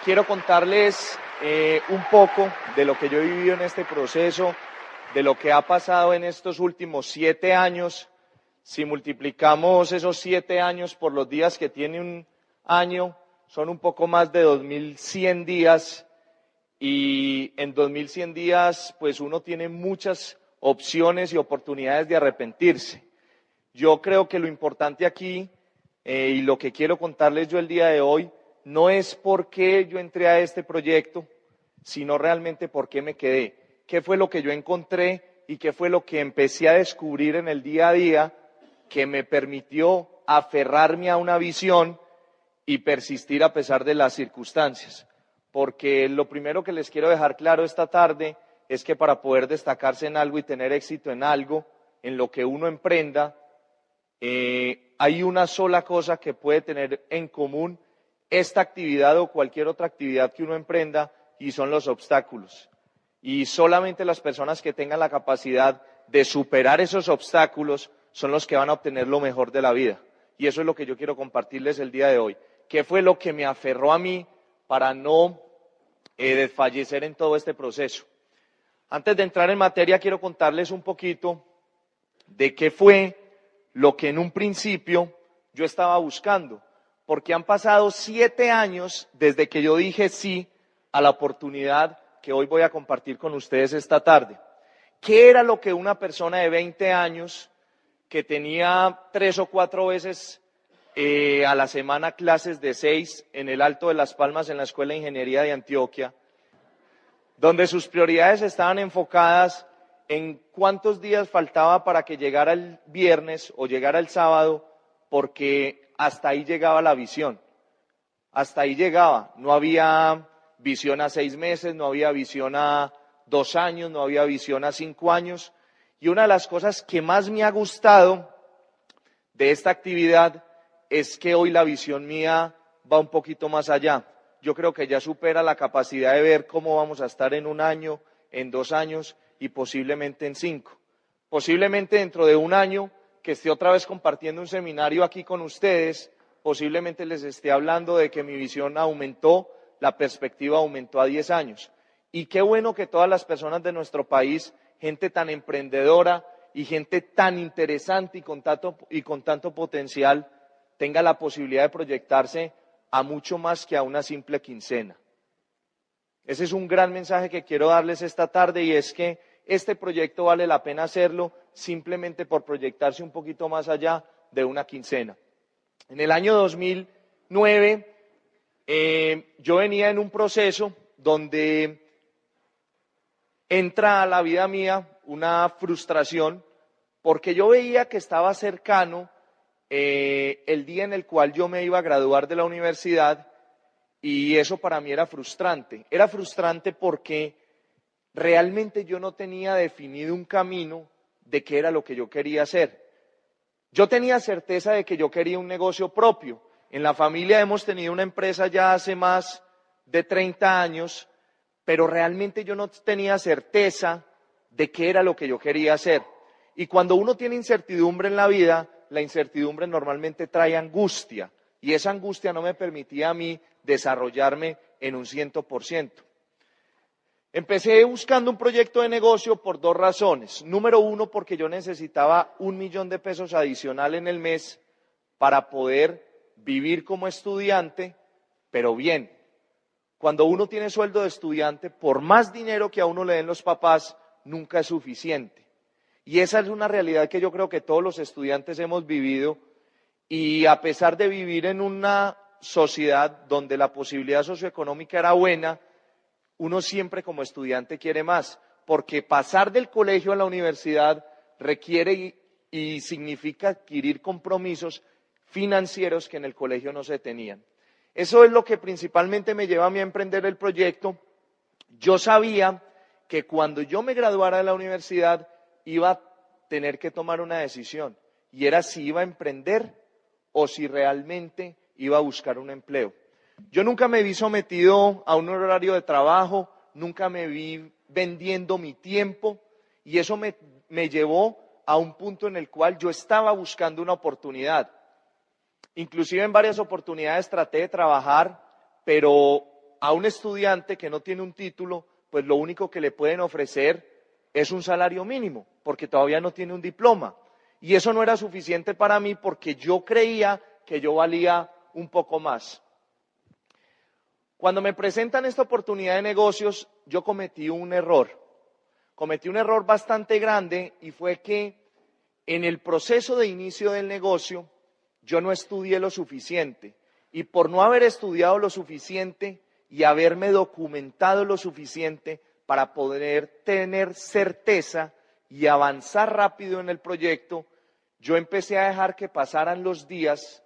Quiero contarles un poco de lo que yo he vivido en este proceso, de lo que ha pasado en estos últimos 7 años. Si multiplicamos esos 7 años por los días que tiene un año, son un poco más de 2100 días, y en 2100 días pues uno tiene muchas opciones y oportunidades de arrepentirse. Yo creo que lo importante aquí y lo que quiero contarles yo el día de hoy no es por qué yo entré a este proyecto, sino realmente por qué me quedé, qué fue lo que yo encontré y qué fue lo que empecé a descubrir en el día a día que me permitió aferrarme a una visión y persistir a pesar de las circunstancias. Porque lo primero que les quiero dejar claro esta tarde es que para poder destacarse en algo y tener éxito en algo, en lo que uno emprenda, hay una sola cosa que puede tener en común esta actividad o cualquier otra actividad que uno emprenda, y son los obstáculos. Y solamente las personas que tengan la capacidad de superar esos obstáculos son los que van a obtener lo mejor de la vida. Y eso es lo que yo quiero compartirles el día de hoy. ¿Qué fue lo que me aferró a mí para no desfallecer en todo este proceso? Antes de entrar en materia, quiero contarles un poquito de qué fue lo que en un principio yo estaba buscando, porque han pasado 7 años desde que yo dije sí a la oportunidad que hoy voy a compartir con ustedes esta tarde. ¿Qué era lo que una persona de 20 años que tenía 3 o 4 veces a la semana clases de 6 en el Alto de Las Palmas, en la Escuela de Ingeniería de Antioquia, donde sus prioridades estaban enfocadas en cuántos días faltaba para que llegara el viernes o llegara el sábado, porque hasta ahí llegaba la visión, hasta ahí llegaba, no había visión a 6 meses, no había visión a 2 años, no había visión a 5 años, y una de las cosas que más me ha gustado de esta actividad es que hoy la visión mía va un poquito más allá. Yo creo que ya supera la capacidad de ver cómo vamos a estar en 1 año, en 2 años y posiblemente en 5. Posiblemente dentro de 1 año que esté otra vez compartiendo un seminario aquí con ustedes, posiblemente les esté hablando de que mi visión aumentó, la perspectiva aumentó a 10 años. Y qué bueno que todas las personas de nuestro país, gente tan emprendedora y gente tan interesante y con tanto potencial, tenga la posibilidad de proyectarse a mucho más que a una simple quincena. Ese es un gran mensaje que quiero darles esta tarde, y es que este proyecto vale la pena hacerlo simplemente por proyectarse un poquito más allá de una quincena. En el año 2009 yo venía en un proceso donde entra a la vida mía una frustración, porque yo veía que estaba cercano el día en el cual yo me iba a graduar de la universidad, y eso para mí era frustrante. Era frustrante porque realmente yo no tenía definido un camino de qué era lo que yo quería hacer. Yo tenía certeza de que yo quería un negocio propio. En la familia hemos tenido una empresa ya hace más de 30 años, pero realmente yo no tenía certeza de qué era lo que yo quería hacer. Y cuando uno tiene incertidumbre en la vida, la incertidumbre normalmente trae angustia, y esa angustia no me permitía a mí desarrollarme en un 100%. Empecé buscando un proyecto de negocio por 2 razones. Número 1, porque yo necesitaba 1 millón de pesos adicional en el mes para poder vivir como estudiante, pero bien. Cuando uno tiene sueldo de estudiante, por más dinero que a uno le den los papás, nunca es suficiente. Y esa es una realidad que yo creo que todos los estudiantes hemos vivido, y a pesar de vivir en una sociedad donde la posibilidad socioeconómica era buena, uno siempre como estudiante quiere más, porque pasar del colegio a la universidad requiere y significa adquirir compromisos financieros que en el colegio no se tenían. Eso es lo que principalmente me lleva a mí a emprender el proyecto. Yo sabía que cuando yo me graduara de la universidad iba a tener que tomar una decisión, y era si iba a emprender o si realmente iba a buscar un empleo. Yo nunca me vi sometido a un horario de trabajo, nunca me vi vendiendo mi tiempo, y eso me llevó a un punto en el cual yo estaba buscando una oportunidad. Inclusive en varias oportunidades traté de trabajar pero a un estudiante que no tiene un título, pues lo único que le pueden ofrecer es un salario mínimo, porque todavía no tiene un diploma. Y eso no era suficiente para mí porque yo creía que yo valía un poco más. Cuando me presentan esta oportunidad de negocios, yo cometí un error. Cometí un error bastante grande y fue que en el proceso de inicio del negocio yo no estudié lo suficiente. Y por no haber estudiado lo suficiente y haberme documentado lo suficiente para poder tener certeza y avanzar rápido en el proyecto, yo empecé a dejar que pasaran los días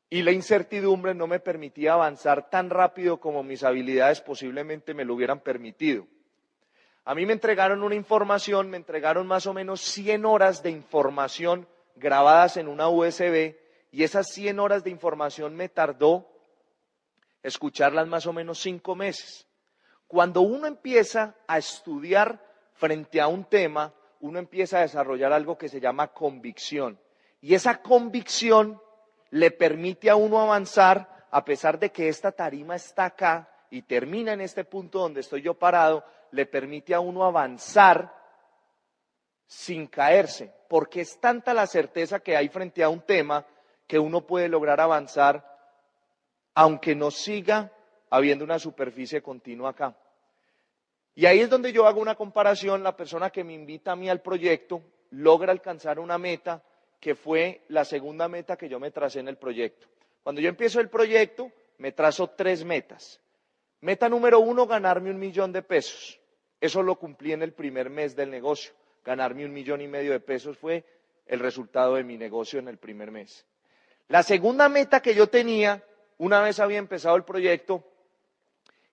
y la incertidumbre no me permitía avanzar tan rápido como mis habilidades posiblemente me lo hubieran permitido. A mí me entregaron una información, me entregaron más o menos 100 horas de información grabadas en una USB y esas 100 horas de información me tardó escucharlas más o menos 5 meses. Cuando uno empieza a estudiar frente a un tema, uno empieza a desarrollar algo que se llama convicción. Y esa convicción le permite a uno avanzar, a pesar de que esta tarima está acá y termina en este punto donde estoy yo parado, le permite a uno avanzar sin caerse, porque es tanta la certeza que hay frente a un tema que uno puede lograr avanzar aunque no siga habiendo una superficie continua acá. Y ahí es donde yo hago una comparación. La persona que me invita a mí al proyecto logra alcanzar una meta que fue la segunda meta que yo me tracé en el proyecto. Cuando yo empiezo el proyecto, me trazo 3 metas. Meta número 1, ganarme 1 millón de pesos. Eso lo cumplí en el primer mes del negocio. Ganarme 1,5 millones de pesos fue el resultado de mi negocio en el primer mes. La segunda meta que yo tenía, una vez había empezado el proyecto,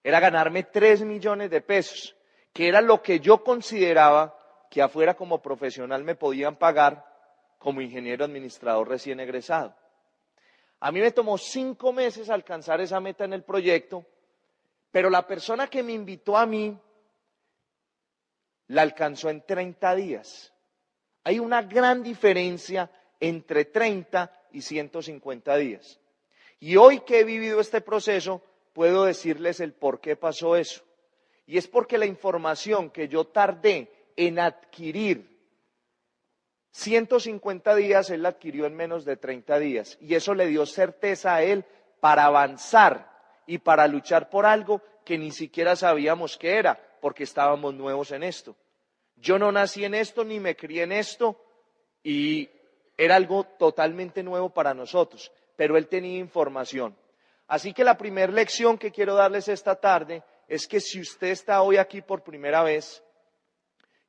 era ganarme 3 millones de pesos, que era lo que yo consideraba que afuera como profesional me podían pagar como ingeniero administrador recién egresado. A mí me tomó 5 meses alcanzar esa meta en el proyecto, pero la persona que me invitó a mí la alcanzó en 30 días. Hay una gran diferencia entre 30 y 150 días. Y hoy que he vivido este proceso, puedo decirles el por qué pasó eso. Y es porque la información que yo tardé en adquirir 150 días, él la adquirió en menos de 30 días. Y eso le dio certeza a él para avanzar y para luchar por algo que ni siquiera sabíamos qué era, porque estábamos nuevos en esto. Yo no nací en esto, ni me crié en esto, y era algo totalmente nuevo para nosotros, pero él tenía información. Así que la primera lección que quiero darles esta tarde es que si usted está hoy aquí por primera vez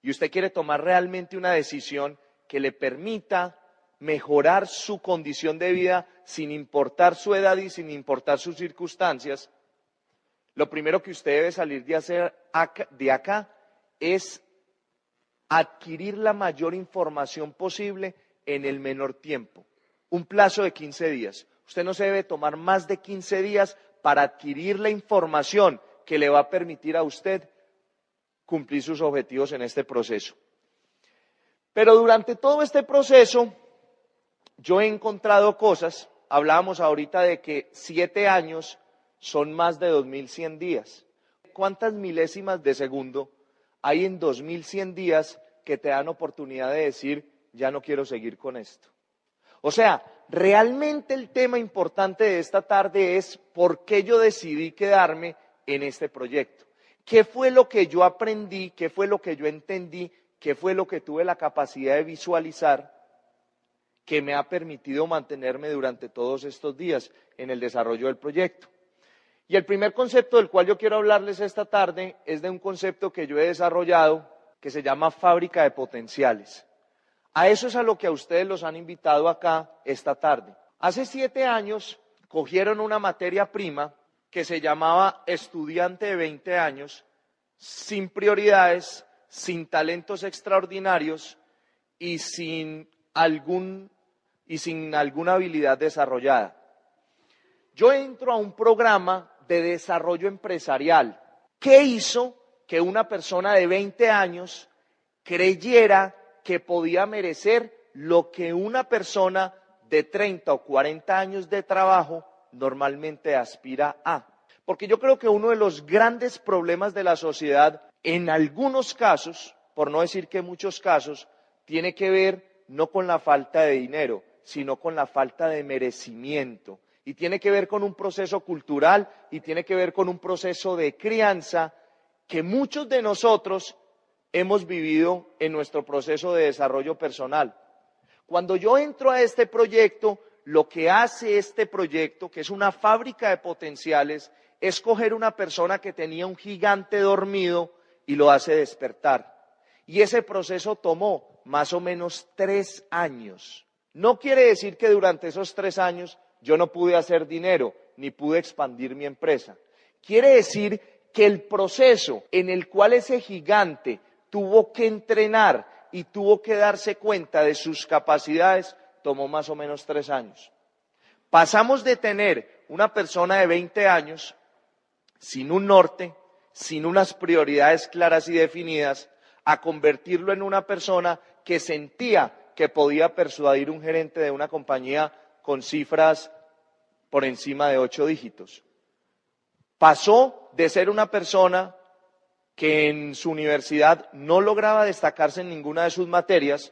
y usted quiere tomar realmente una decisión que le permita mejorar su condición de vida sin importar su edad y sin importar sus circunstancias, lo primero que usted debe salir de hacer de acá es adquirir la mayor información posible en el menor tiempo. Un plazo de 15 días. Usted no se debe tomar más de 15 días para adquirir la información que le va a permitir a usted cumplir sus objetivos en este proceso. Pero durante todo este proceso, yo he encontrado cosas. Hablábamos ahorita de que 7 años son más de 2100 días. ¿Cuántas milésimas de segundo hay en 2100 días que te dan oportunidad de decir, ya no quiero seguir con esto? O sea, realmente el tema importante de esta tarde es por qué yo decidí quedarme en este proyecto. ¿Qué fue lo que yo aprendí? ¿Qué fue lo que yo entendí? ¿Qué fue lo que tuve la capacidad de visualizar que me ha permitido mantenerme durante todos estos días en el desarrollo del proyecto? Y el primer concepto del cual yo quiero hablarles esta tarde es de un concepto que yo he desarrollado que se llama fábrica de potenciales. A eso es a lo que a ustedes los han invitado acá esta tarde. Hace 7 años cogieron una materia prima que se llamaba estudiante de 20 años, sin prioridades, sin talentos extraordinarios y sin alguna habilidad desarrollada. Yo entro a un programa de desarrollo empresarial. ¿Qué hizo que una persona de 20 años creyera que podía merecer lo que una persona de 30 o 40 años de trabajo normalmente aspira a. Porque yo creo que uno de los grandes problemas de la sociedad, en algunos casos, por no decir que en muchos casos, tiene que ver no con la falta de dinero, sino con la falta de merecimiento. Y tiene que ver con un proceso cultural y tiene que ver con un proceso de crianza que muchos de nosotros hemos vivido en nuestro proceso de desarrollo personal. Cuando yo entro a este proyecto, lo que hace este proyecto, que es una fábrica de potenciales, es coger una persona que tenía un gigante dormido y lo hace despertar. Y ese proceso tomó más o menos 3 años. No quiere decir que durante esos 3 años yo no pude hacer dinero, ni pude expandir mi empresa. Quiere decir que el proceso en el cual ese gigante tuvo que entrenar y tuvo que darse cuenta de sus capacidades tomó más o menos 3 años. Pasamos de tener una persona de 20 años sin un norte, sin unas prioridades claras y definidas, a convertirlo en una persona que sentía que podía persuadir un gerente de una compañía con cifras por encima de 8 dígitos. Pasó de ser una persona que en su universidad no lograba destacarse en ninguna de sus materias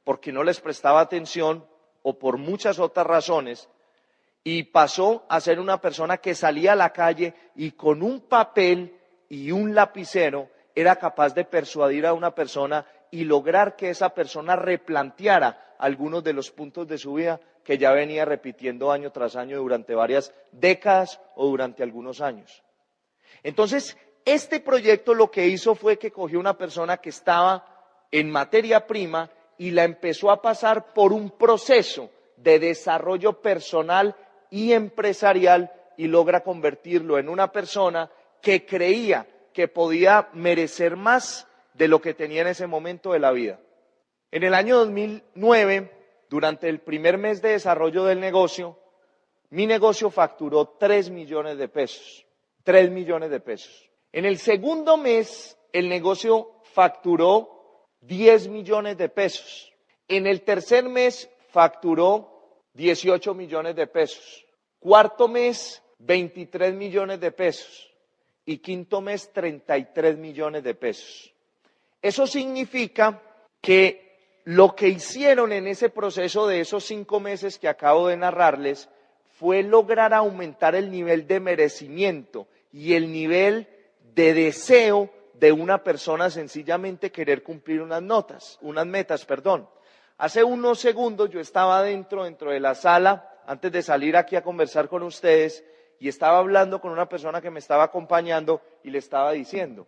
porque no les prestaba atención o por muchas otras razones, y pasó a ser una persona que salía a la calle y con un papel y un lapicero era capaz de persuadir a una persona y lograr que esa persona replanteara algunos de los puntos de su vida que ya venía repitiendo año tras año durante varias décadas o durante algunos años. Entonces, este proyecto lo que hizo fue que cogió una persona que estaba en materia prima y la empezó a pasar por un proceso de desarrollo personal y empresarial y logra convertirlo en una persona que creía que podía merecer más de lo que tenía en ese momento de la vida. En el año 2009, durante el primer mes de desarrollo del negocio, mi negocio facturó 3 millones de pesos. 3 millones de pesos. En el segundo mes, el negocio facturó 10 millones de pesos. En el tercer mes, facturó 18 millones de pesos. Cuarto mes, 23 millones de pesos. Y quinto mes, 33 millones de pesos. Eso significa que lo que hicieron en ese proceso de esos 5 meses que acabo de narrarles fue lograr aumentar el nivel de merecimiento y el nivel de deseo de una persona sencillamente querer cumplir unas metas. Hace unos segundos yo estaba dentro de la sala, antes de salir aquí a conversar con ustedes, y estaba hablando con una persona que me estaba acompañando y le estaba diciendo,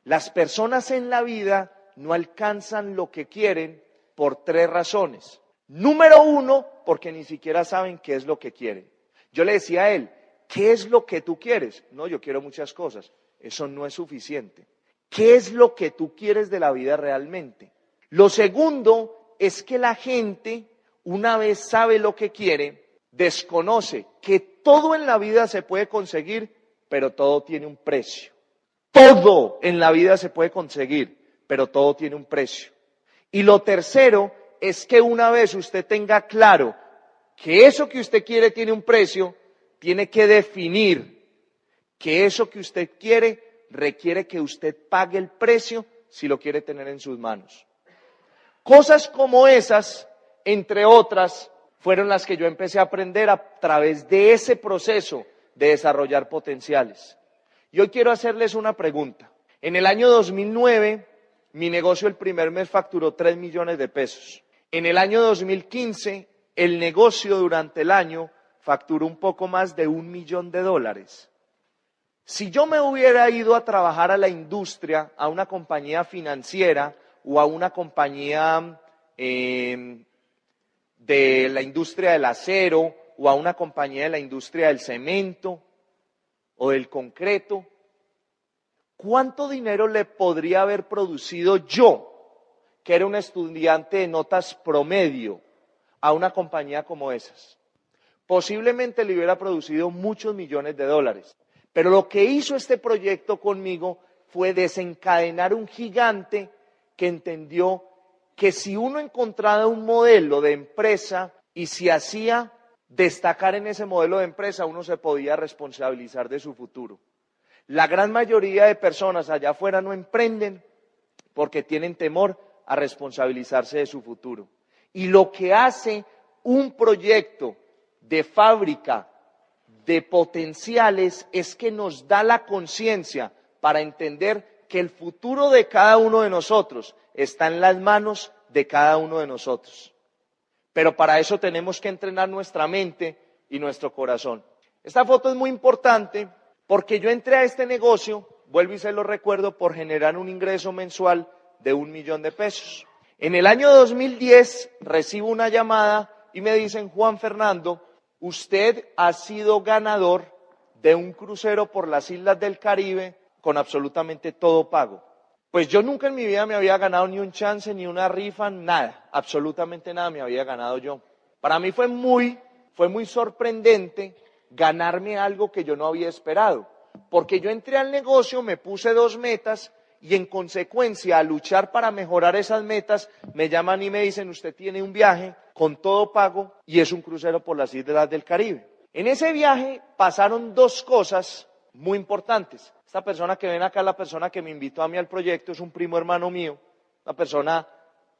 las personas en la vida no alcanzan lo que quieren por 3 razones. Número 1, porque ni siquiera saben qué es lo que quieren. Yo le decía a él, ¿qué es lo que tú quieres? No, yo quiero muchas cosas. Eso no es suficiente. ¿Qué es lo que tú quieres de la vida realmente? Lo segundo es que la gente, una vez sabe lo que quiere, desconoce que todo en la vida se puede conseguir, pero todo tiene un precio. Todo en la vida se puede conseguir, pero todo tiene un precio. Y lo tercero es que una vez usted tenga claro que eso que usted quiere tiene un precio, tiene que definir que eso que usted quiere requiere que usted pague el precio si lo quiere tener en sus manos. Cosas como esas, entre otras, fueron las que yo empecé a aprender a través de ese proceso de desarrollar potenciales. Y hoy quiero hacerles una pregunta. En el año 2009, mi negocio el primer mes facturó 3 millones de pesos. En el año 2015, el negocio durante el año facturó un poco más de $1 millón. Si yo me hubiera ido a trabajar a la industria, a una compañía financiera o a una compañía de la industria del acero o a una compañía de la industria del cemento o del concreto, ¿cuánto dinero le podría haber producido yo, que era un estudiante de notas promedio, a una compañía como esas? Posiblemente le hubiera producido muchos millones de dólares. Pero lo que hizo este proyecto conmigo fue desencadenar un gigante que entendió que si uno encontraba un modelo de empresa y se hacía destacar en ese modelo de empresa, uno se podía responsabilizar de su futuro. La gran mayoría de personas allá afuera no emprenden porque tienen temor a responsabilizarse de su futuro. Y lo que hace un proyecto de fábrica de potenciales es que nos da la conciencia para entender que el futuro de cada uno de nosotros está en las manos de cada uno de nosotros. Pero para eso tenemos que entrenar nuestra mente y nuestro corazón. Esta foto es muy importante porque yo entré a este negocio, vuelvo y se lo recuerdo, por generar un ingreso mensual de 1 millón de pesos. En el año 2010 recibo una llamada y me dicen: Juan Fernando, usted ha sido ganador de un crucero por las islas del Caribe con absolutamente todo pago. Pues yo nunca en mi vida me había ganado ni un chance, ni una rifa, nada, absolutamente nada me había ganado yo. Para mí fue muy sorprendente ganarme algo que yo no había esperado, porque yo entré al negocio, me puse 2 metas y en consecuencia a luchar para mejorar esas metas, me llaman y me dicen: usted tiene un viaje con todo pago y es un crucero por las islas del Caribe. En ese viaje pasaron 2 cosas muy importantes. Esta persona que ven acá, la persona que me invitó a mí al proyecto, es un primo hermano mío, una persona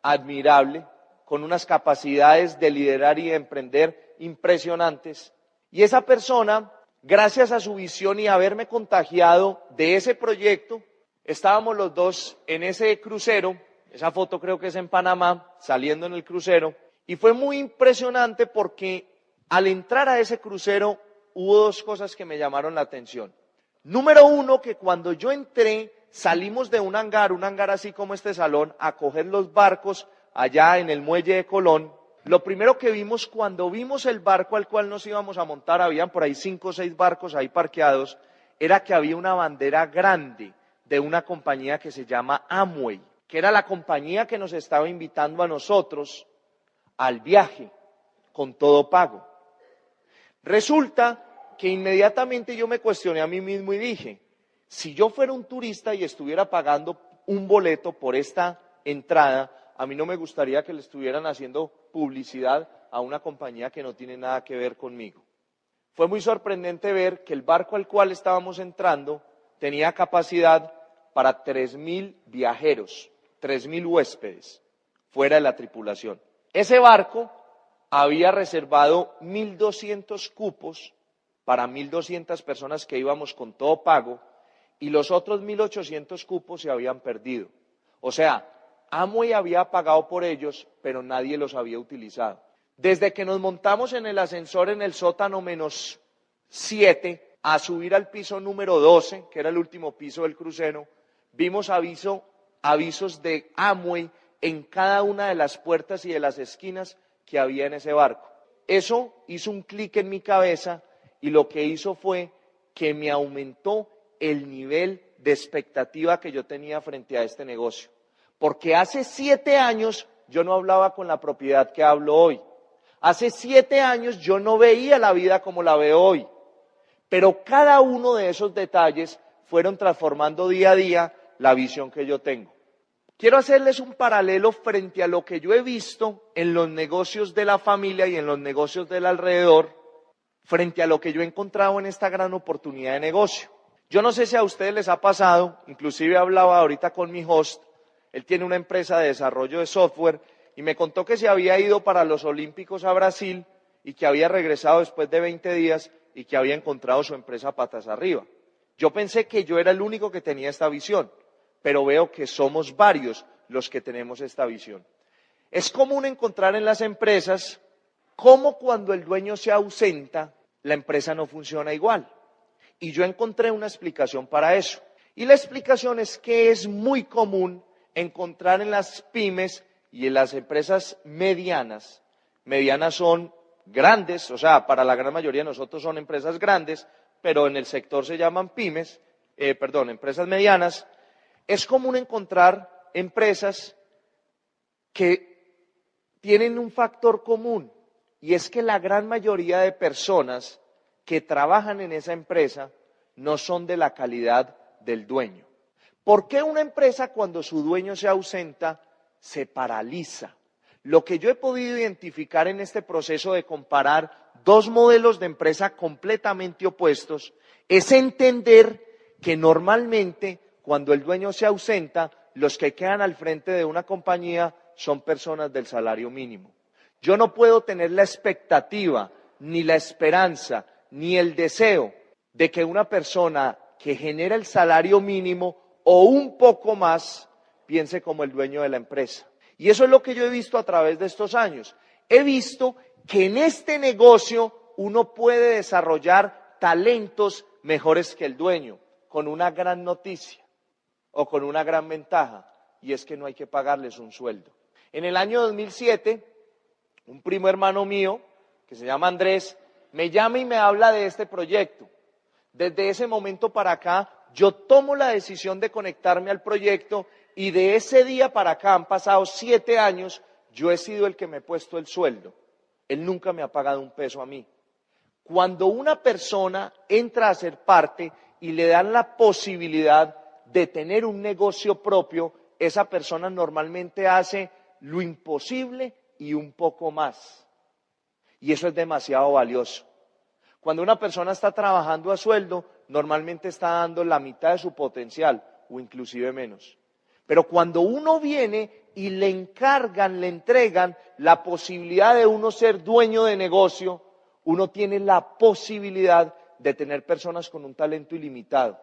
admirable, con unas capacidades de liderar y de emprender impresionantes. Y esa persona, gracias a su visión y haberme contagiado de ese proyecto, estábamos los dos en ese crucero, esa foto creo que es en Panamá, saliendo en el crucero, y fue muy impresionante porque al entrar a ese crucero hubo 2 cosas que me llamaron la atención. Número 1, que cuando yo entré, salimos de un hangar así como este salón, a coger los barcos allá en el muelle de Colón. Lo primero que vimos cuando vimos el barco al cual nos íbamos a montar, habían por ahí 5 o 6 barcos ahí parqueados, era que había una bandera grande de una compañía que se llama Amway, que era la compañía que nos estaba invitando a nosotros al viaje con todo pago. Resulta que inmediatamente yo me cuestioné a mí mismo y dije: si yo fuera un turista y estuviera pagando un boleto por esta entrada, a mí no me gustaría que le estuvieran haciendo publicidad a una compañía que no tiene nada que ver conmigo. Fue muy sorprendente ver que el barco al cual estábamos entrando tenía capacidad para 3.000 viajeros, 3.000 huéspedes, fuera de la tripulación. Ese barco había reservado 1.200 cupos para 1.200 personas que íbamos con todo pago, y los otros 1.800 cupos se habían perdido. O sea, Amway había pagado por ellos, pero nadie los había utilizado. Desde que nos montamos en el ascensor en el sótano -7, a subir al piso número 12, que era el último piso del crucero, vimos avisos de Amway en cada una de las puertas y de las esquinas que había en ese barco. Eso hizo un clic en mi cabeza y lo que hizo fue que me aumentó el nivel de expectativa que yo tenía frente a este negocio. Porque hace 7 años yo no hablaba con la propiedad que hablo hoy. Hace 7 años yo no veía la vida como la veo hoy. Pero cada uno de esos detalles fueron transformando día a día la visión que yo tengo. Quiero hacerles un paralelo frente a lo que yo he visto en los negocios de la familia y en los negocios del alrededor, frente a lo que yo he encontrado en esta gran oportunidad de negocio. Yo no sé si a ustedes les ha pasado, inclusive hablaba ahorita con mi host, él tiene una empresa de desarrollo de software y me contó que se había ido para los Olímpicos a Brasil y que había regresado después de 20 días y que había encontrado su empresa patas arriba. Yo pensé que yo era el único que tenía esta visión, pero veo que somos varios los que tenemos esta visión. Es común encontrar en las empresas cómo cuando el dueño se ausenta, la empresa no funciona igual. Y yo encontré una explicación para eso. Y la explicación es que es muy común encontrar en las pymes y en las empresas medianas son grandes, o sea, para la gran mayoría de nosotros son empresas grandes, pero en el sector se llaman empresas medianas. Es común encontrar empresas que tienen un factor común, y es que la gran mayoría de personas que trabajan en esa empresa no son de la calidad del dueño. ¿Por qué una empresa cuando su dueño se ausenta se paraliza? lo que yo he podido identificar en este proceso de comparar dos modelos de empresa completamente opuestos es entender que normalmente cuando el dueño se ausenta, los que quedan al frente de una compañía son personas del salario mínimo. Yo no puedo tener la expectativa, ni la esperanza, ni el deseo de que una persona que genera el salario mínimo o un poco más piense como el dueño de la empresa. Y eso es lo que yo he visto a través de estos años. He visto que en este negocio uno puede desarrollar talentos mejores que el dueño, con una gran noticia o con una gran ventaja, y es que no hay que pagarles un sueldo. En el año 2007, un primo hermano mío, que se llama Andrés, me llama y me habla de este proyecto. Desde ese momento para acá, yo tomo la decisión de conectarme al proyecto y de ese día para acá han pasado 7 años, yo he sido el que me he puesto el sueldo. Él nunca me ha pagado un peso a mí. Cuando una persona entra a ser parte y le dan la posibilidad de tener un negocio propio, esa persona normalmente hace lo imposible y un poco más. Y eso es demasiado valioso. Cuando una persona está trabajando a sueldo, normalmente está dando la mitad de su potencial o inclusive menos. Pero cuando uno viene y le encargan, le entregan la posibilidad de uno ser dueño de negocio, uno tiene la posibilidad de tener personas con un talento ilimitado.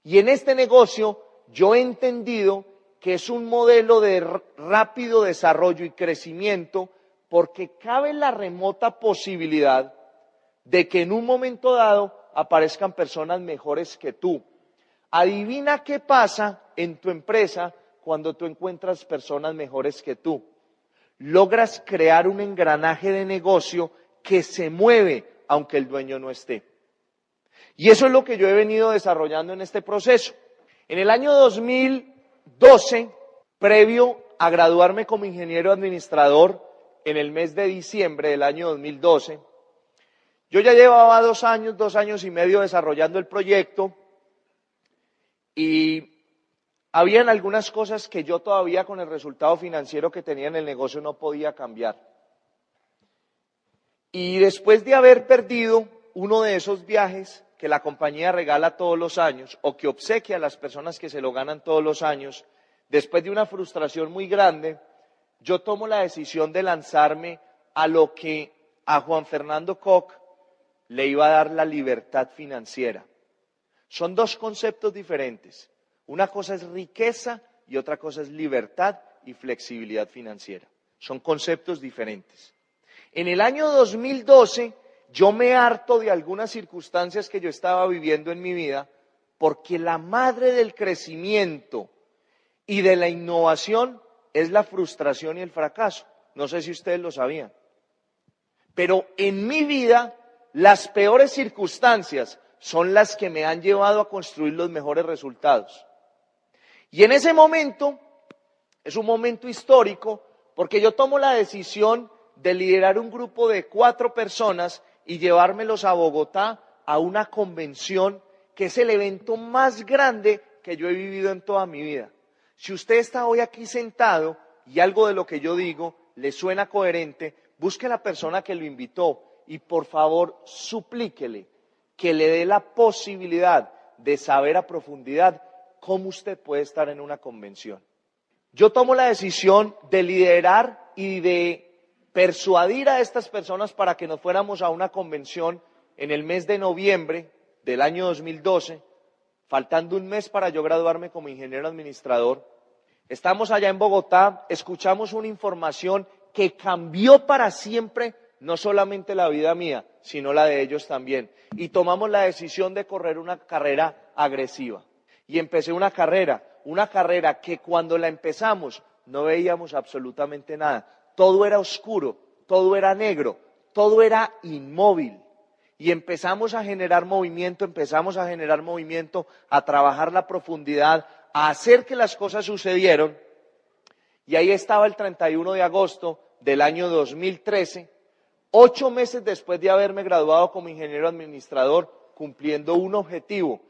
Y en este negocio yo he entendido que es un modelo de rápido desarrollo y crecimiento porque cabe la remota posibilidad de que en un momento dado aparezcan personas mejores que tú. Adivina qué pasa en tu empresa cuando tú encuentras personas mejores que tú. Logras crear un engranaje de negocio que se mueve aunque el dueño no esté. Y eso es lo que yo he venido desarrollando en este proceso. En el año 2012, previo a graduarme como ingeniero administrador en el mes de diciembre del año 2012, yo ya llevaba 2 años y medio desarrollando el proyecto y habían algunas cosas que yo todavía con el resultado financiero que tenía en el negocio no podía cambiar. Y después de haber perdido uno de esos viajes que la compañía regala todos los años o que obsequia a las personas que se lo ganan todos los años, después de una frustración muy grande, yo tomo la decisión de lanzarme a lo que a Juan Fernando Koch le iba a dar la libertad financiera. Son dos conceptos diferentes. Una cosa es riqueza y otra cosa es libertad y flexibilidad financiera. Son conceptos diferentes. En el año 2012, yo me harto de algunas circunstancias que yo estaba viviendo en mi vida, porque la madre del crecimiento y de la innovación es la frustración y el fracaso. No sé si ustedes lo sabían. Pero en mi vida, las peores circunstancias son las que me han llevado a construir los mejores resultados. Y en ese momento, es un momento histórico, porque yo tomo la decisión de liderar un grupo de 4 personas y llevármelos a Bogotá a una convención que es el evento más grande que yo he vivido en toda mi vida. Si usted está hoy aquí sentado y algo de lo que yo digo le suena coherente, busque a la persona que lo invitó y por favor suplíquele que le dé la posibilidad de saber a profundidad cómo usted puede estar en una convención. Yo tomo la decisión de liderar y de persuadir a estas personas para que nos fuéramos a una convención en el mes de noviembre del año 2012, faltando un mes para yo graduarme como ingeniero administrador. Estamos allá en Bogotá, escuchamos una información que cambió para siempre no solamente la vida mía, sino la de ellos también. Y tomamos la decisión de correr una carrera agresiva. Y empecé una carrera que cuando la empezamos no veíamos absolutamente nada. Todo era oscuro, todo era negro, todo era inmóvil. Y empezamos a generar movimiento, a trabajar la profundidad, a hacer que las cosas sucedieron. Y ahí estaba el 31 de agosto del año 2013, 8 meses después de haberme graduado como ingeniero administrador, cumpliendo un objetivo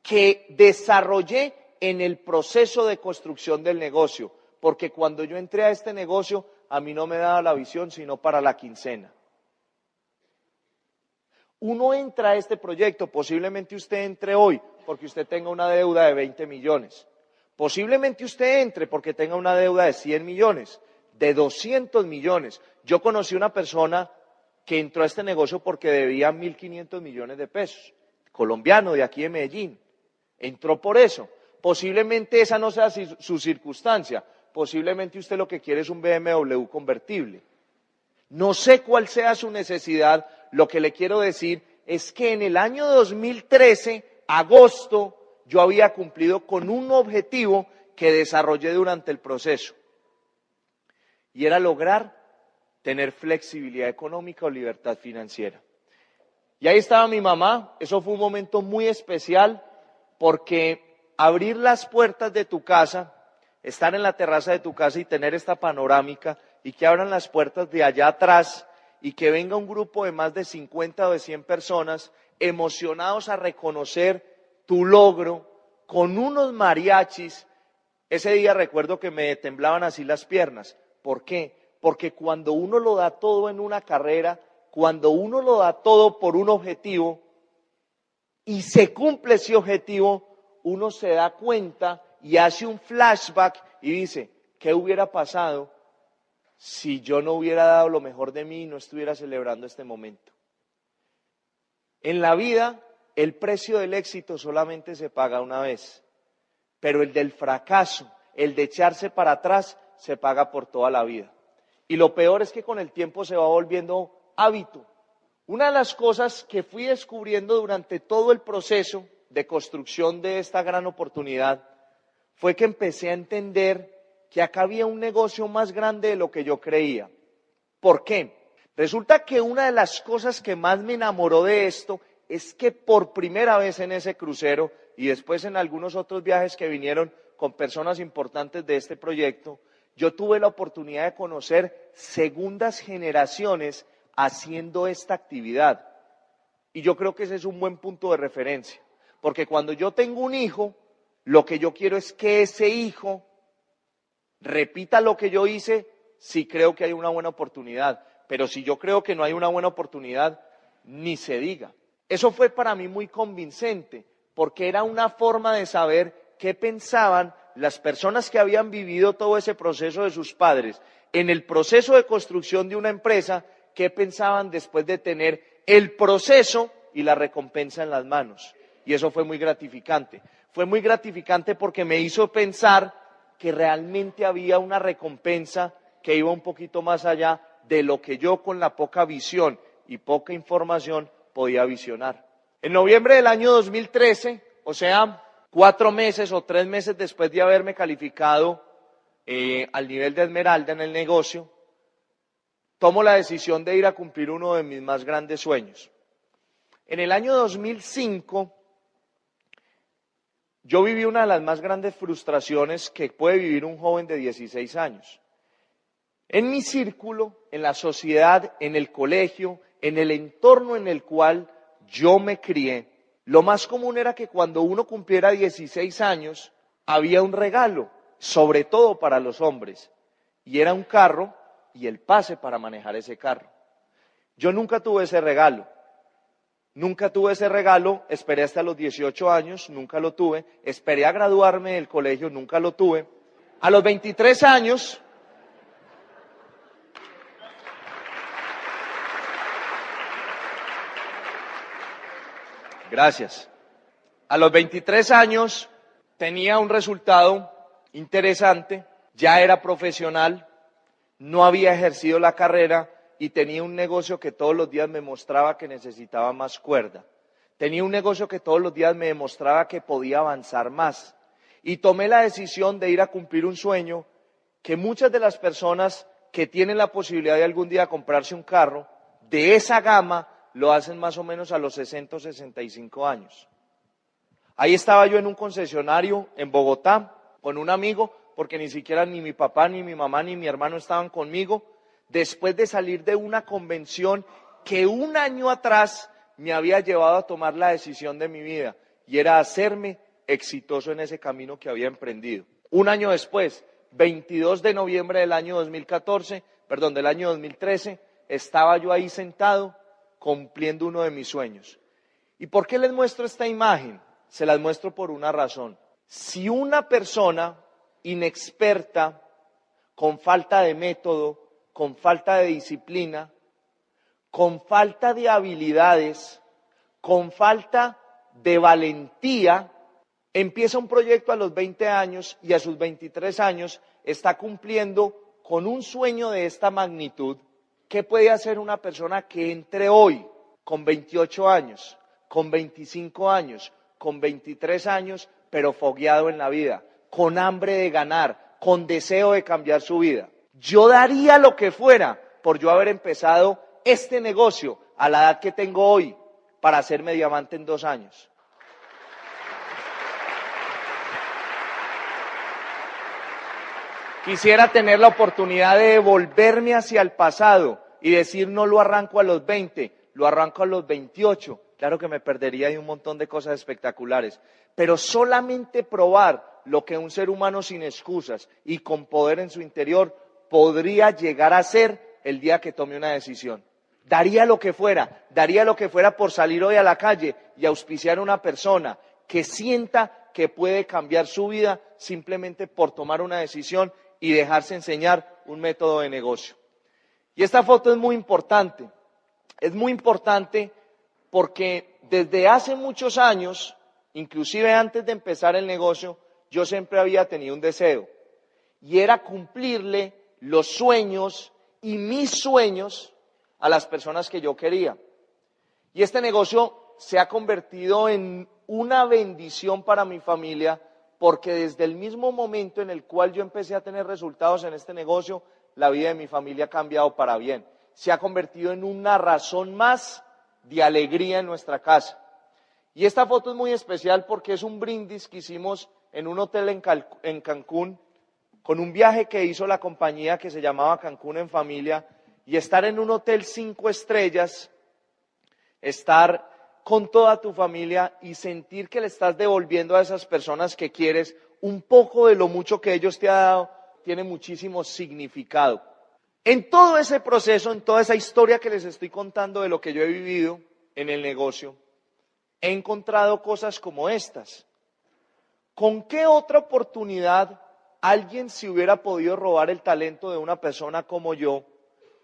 que desarrollé en el proceso de construcción del negocio. Porque cuando yo entré a este negocio, a mí no me daba la visión sino para la quincena. Uno entra a este proyecto, posiblemente usted entre hoy porque usted tenga una deuda de 20 millones. Posiblemente usted entre porque tenga una deuda de 100 millones, de 200 millones. Yo conocí una persona que entró a este negocio porque debía 1.500 millones de pesos, colombiano de aquí de Medellín. Entró por eso. Posiblemente esa no sea su circunstancia. Posiblemente usted lo que quiere es un BMW convertible. No sé cuál sea su necesidad. Lo que le quiero decir es que en el año 2013, agosto, yo había cumplido con un objetivo que desarrollé durante el proceso. Y era lograr tener flexibilidad económica o libertad financiera. Y ahí estaba mi mamá. Eso fue un momento muy especial porque abrir las puertas de tu casa, estar en la terraza de tu casa y tener esta panorámica y que abran las puertas de allá atrás y que venga un grupo de más de 50 o de 100 personas emocionados a reconocer tu logro con unos mariachis. Ese día recuerdo que me temblaban así las piernas. ¿Por qué? Porque cuando uno lo da todo en una carrera, cuando uno lo da todo por un objetivo y se cumple ese objetivo, uno se da cuenta y hace un flashback y dice, ¿qué hubiera pasado si yo no hubiera dado lo mejor de mí y no estuviera celebrando este momento? En la vida, el precio del éxito solamente se paga una vez, pero el del fracaso, el de echarse para atrás, se paga por toda la vida. Y lo peor es que con el tiempo se va volviendo hábito. Una de las cosas que fui descubriendo durante todo el proceso de construcción de esta gran oportunidad fue que empecé a entender que acá había un negocio más grande de lo que yo creía. ¿Por qué? Resulta que una de las cosas que más me enamoró de esto es que por primera vez en ese crucero y después en algunos otros viajes que vinieron con personas importantes de este proyecto, yo tuve la oportunidad de conocer segundas generaciones haciendo esta actividad. Y yo creo que ese es un buen punto de referencia. Porque cuando yo tengo un hijo, lo que yo quiero es que ese hijo repita lo que yo hice si creo que hay una buena oportunidad. Pero si yo creo que no hay una buena oportunidad, ni se diga. Eso fue para mí muy convincente, porque era una forma de saber qué pensaban las personas que habían vivido todo ese proceso de sus padres en el proceso de construcción de una empresa, qué pensaban después de tener el proceso y la recompensa en las manos. Y eso fue muy gratificante. Fue muy gratificante porque me hizo pensar que realmente había una recompensa que iba un poquito más allá de lo que yo con la poca visión y poca información podía visionar. En noviembre del año 2013, o sea, 4 meses o 3 meses después de haberme calificado al nivel de esmeralda en el negocio, tomo la decisión de ir a cumplir uno de mis más grandes sueños. En el año 2005, yo viví una de las más grandes frustraciones que puede vivir un joven de 16 años. En mi círculo, en la sociedad, en el colegio, en el entorno en el cual yo me crié, lo más común era que cuando uno cumpliera 16 años, había un regalo, sobre todo para los hombres, y era un carro y el pase para manejar ese carro. Yo nunca tuve ese regalo. Nunca tuve ese regalo, esperé hasta los 18 años, nunca lo tuve, esperé a graduarme del colegio, nunca lo tuve. A los 23 años, gracias, a los 23 años tenía un resultado interesante, ya era profesional, no había ejercido la carrera, y tenía un negocio que todos los días me mostraba que necesitaba más cuerda. Tenía un negocio que todos los días me demostraba que podía avanzar más. Y tomé la decisión de ir a cumplir un sueño que muchas de las personas que tienen la posibilidad de algún día comprarse un carro, de esa gama, lo hacen más o menos a los 60 o 65 años. Ahí estaba yo en un concesionario en Bogotá con un amigo, porque ni siquiera ni mi papá, ni mi mamá, ni mi hermano estaban conmigo, después de salir de una convención que un año atrás me había llevado a tomar la decisión de mi vida, y era hacerme exitoso en ese camino que había emprendido. Un año después, 22 de noviembre del año 2014, del año 2013, estaba yo ahí sentado cumpliendo uno de mis sueños. ¿Y por qué les muestro esta imagen? Se las muestro por una razón. Si una persona inexperta, con falta de método, con falta de disciplina, con falta de habilidades, con falta de valentía, empieza un proyecto a los 20 años y a sus 23 años está cumpliendo con un sueño de esta magnitud, ¿qué puede hacer una persona que entre hoy con 28 años, con 25 años, con 23 años, pero fogueado en la vida, con hambre de ganar, con deseo de cambiar su vida? Yo daría lo que fuera por yo haber empezado este negocio a la edad que tengo hoy para hacerme diamante en 2 años. Quisiera tener la oportunidad de devolverme hacia el pasado y decir no lo arranco a los 20, lo arranco a los 28. Claro que me perdería de un montón de cosas espectaculares, pero solamente probar lo que un ser humano sin excusas y con poder en su interior podría llegar a ser el día que tome una decisión. Daría lo que fuera por salir hoy a la calle y auspiciar a una persona que sienta que puede cambiar su vida simplemente por tomar una decisión y dejarse enseñar un método de negocio. Y esta foto es muy importante porque desde hace muchos años, inclusive antes de empezar el negocio, yo siempre había tenido un deseo y era cumplirle los sueños y mis sueños a las personas que yo quería. Y este negocio se ha convertido en una bendición para mi familia porque desde el mismo momento en el cual yo empecé a tener resultados en este negocio, la vida de mi familia ha cambiado para bien. Se ha convertido en una razón más de alegría en nuestra casa. Y esta foto es muy especial porque es un brindis que hicimos en un hotel en Cancún, con un viaje que hizo la compañía que se llamaba Cancún en Familia, y estar en un hotel 5 estrellas, estar con toda tu familia y sentir que le estás devolviendo a esas personas que quieres un poco de lo mucho que ellos te han dado, tiene muchísimo significado. En todo ese proceso, en toda esa historia que les estoy contando de lo que yo he vivido en el negocio, he encontrado cosas como estas. ¿Con qué otra oportunidad alguien se hubiera podido robar el talento de una persona como yo,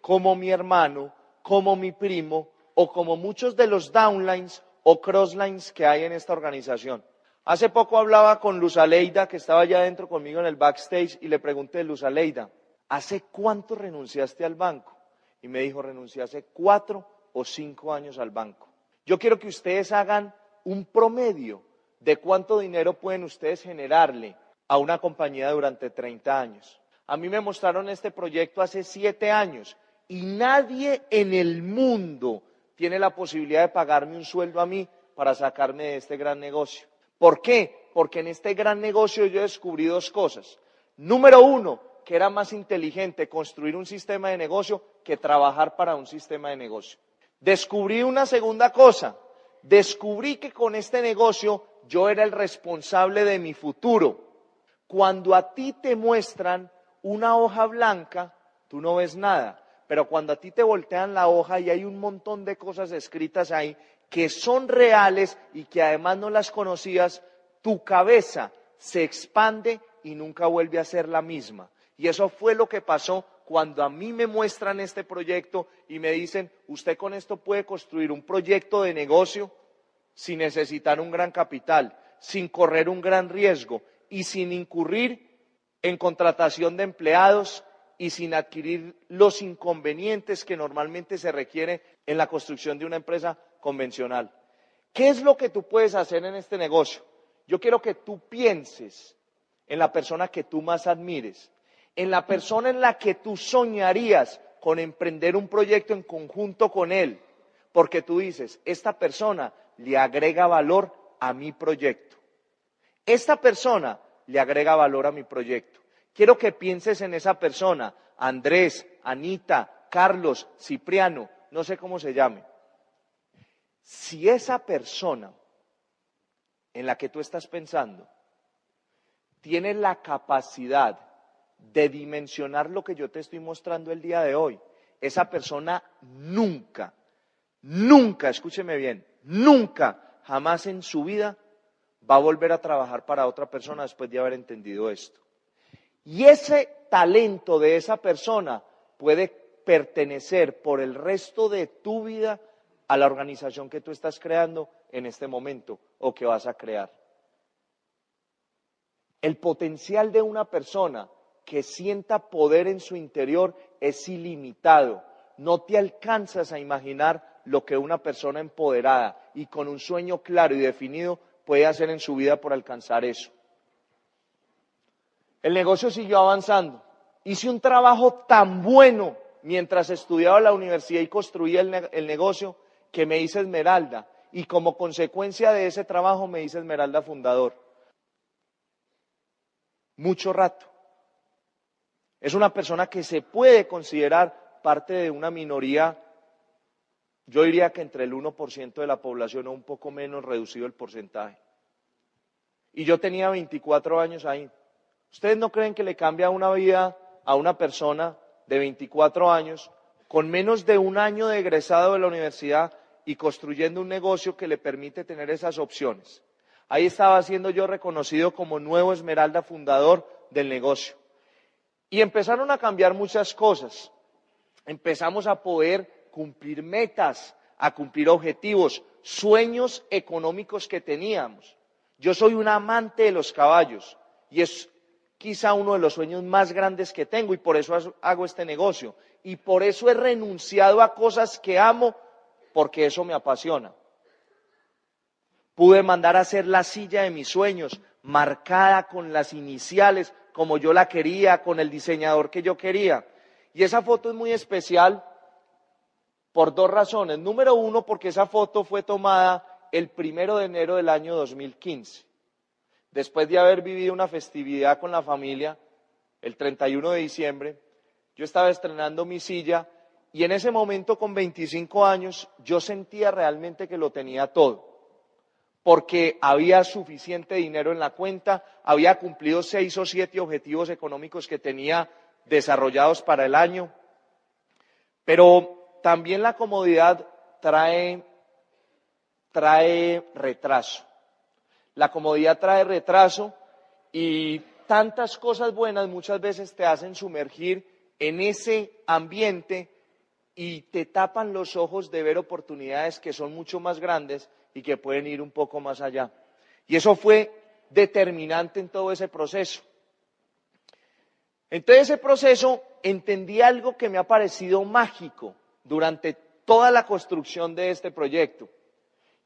como mi hermano, como mi primo, o como muchos de los downlines o crosslines que hay en esta organización? Hace poco hablaba con Luz Aleida, que estaba allá adentro conmigo en el backstage, y le pregunté: Luz Aleida, ¿hace cuánto renunciaste al banco? Y me dijo: renuncié hace 4 o 5 años al banco. Yo quiero que ustedes hagan un promedio de cuánto dinero pueden ustedes generarle a una compañía durante 30 años. A mí me mostraron este proyecto hace 7 años y nadie en el mundo tiene la posibilidad de pagarme un sueldo a mí para sacarme de este gran negocio. ¿Por qué? Porque en este gran negocio yo descubrí 2 cosas. Número 1, que era más inteligente construir un sistema de negocio que trabajar para un sistema de negocio. Descubrí una segunda cosa. Descubrí que con este negocio yo era el responsable de mi futuro. Cuando a ti te muestran una hoja blanca, tú no ves nada. Pero cuando a ti te voltean la hoja y hay un montón de cosas escritas ahí que son reales y que además no las conocías, tu cabeza se expande y nunca vuelve a ser la misma. Y eso fue lo que pasó cuando a mí me muestran este proyecto y me dicen: usted con esto puede construir un proyecto de negocio sin necesitar un gran capital, sin correr un gran riesgo y sin incurrir en contratación de empleados y sin adquirir los inconvenientes que normalmente se requiere en la construcción de una empresa convencional. ¿Qué es lo que tú puedes hacer en este negocio? Yo quiero que tú pienses en la persona que tú más admires, en la persona en la que tú soñarías con emprender un proyecto en conjunto con él, porque tú dices: esta persona le agrega valor a mi proyecto. Esta persona le agrega valor a mi proyecto. Quiero que pienses en esa persona: Andrés, Anita, Carlos, Cipriano, no sé cómo se llame. Si esa persona en la que tú estás pensando tiene la capacidad de dimensionar lo que yo te estoy mostrando el día de hoy, esa persona nunca, escúcheme bien, nunca, jamás en su vida va a volver a trabajar para otra persona después de haber entendido esto. Y ese talento de esa persona puede pertenecer por el resto de tu vida a la organización que tú estás creando en este momento o que vas a crear. El potencial de una persona que sienta poder en su interior es ilimitado. No te alcanzas a imaginar lo que una persona empoderada y con un sueño claro y definido puede hacer en su vida por alcanzar eso. El negocio siguió avanzando. Hice un trabajo tan bueno mientras estudiaba en la universidad y construía el negocio que me hice Esmeralda. Y como consecuencia de ese trabajo me hice Esmeralda fundador. Mucho rato. Es una persona que se puede considerar parte de una minoría, yo diría que entre el 1% de la población o un poco menos reducido el porcentaje. Y yo tenía 24 años ahí. ¿Ustedes no creen que le cambia una vida a una persona de 24 años con menos de un año de egresado de la universidad y construyendo un negocio que le permite tener esas opciones? Ahí estaba siendo yo reconocido como nuevo Esmeralda fundador del negocio. Y empezaron a cambiar muchas cosas. Empezamos a poder cumplir metas, a cumplir objetivos, sueños económicos que teníamos. Yo soy un amante de los caballos y es quizá uno de los sueños más grandes que tengo y por eso hago este negocio. Y por eso he renunciado a cosas que amo porque eso me apasiona. Pude mandar a hacer la silla de mis sueños, marcada con las iniciales, como yo la quería, con el diseñador que yo quería. Y esa foto es muy especial por dos razones. Número uno, porque esa foto fue tomada el 1 de enero del año 2015. Después de haber vivido una festividad con la familia, el 31 de diciembre, yo estaba estrenando mi silla y en ese momento con 25 años yo sentía realmente que lo tenía todo. Porque había suficiente dinero en la cuenta, había cumplido 6 o 7 objetivos económicos que tenía desarrollados para el año. Pero también la comodidad trae retraso. La comodidad trae retraso y tantas cosas buenas muchas veces te hacen sumergir en ese ambiente y te tapan los ojos de ver oportunidades que son mucho más grandes y que pueden ir un poco más allá. Y eso fue determinante en todo ese proceso. En todo ese proceso entendí algo que me ha parecido mágico durante toda la construcción de este proyecto.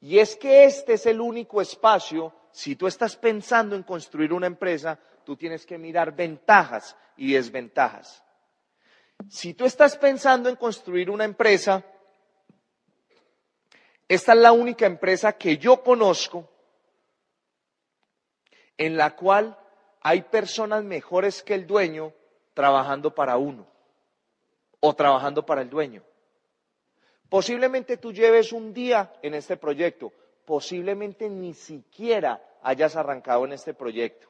Y es que este es el único espacio, si tú estás pensando en construir una empresa, tú tienes que mirar ventajas y desventajas. Si tú estás pensando en construir una empresa, esta es la única empresa que yo conozco en la cual hay personas mejores que el dueño trabajando para uno o trabajando para el dueño. Posiblemente tú lleves un día en este proyecto, posiblemente ni siquiera hayas arrancado en este proyecto.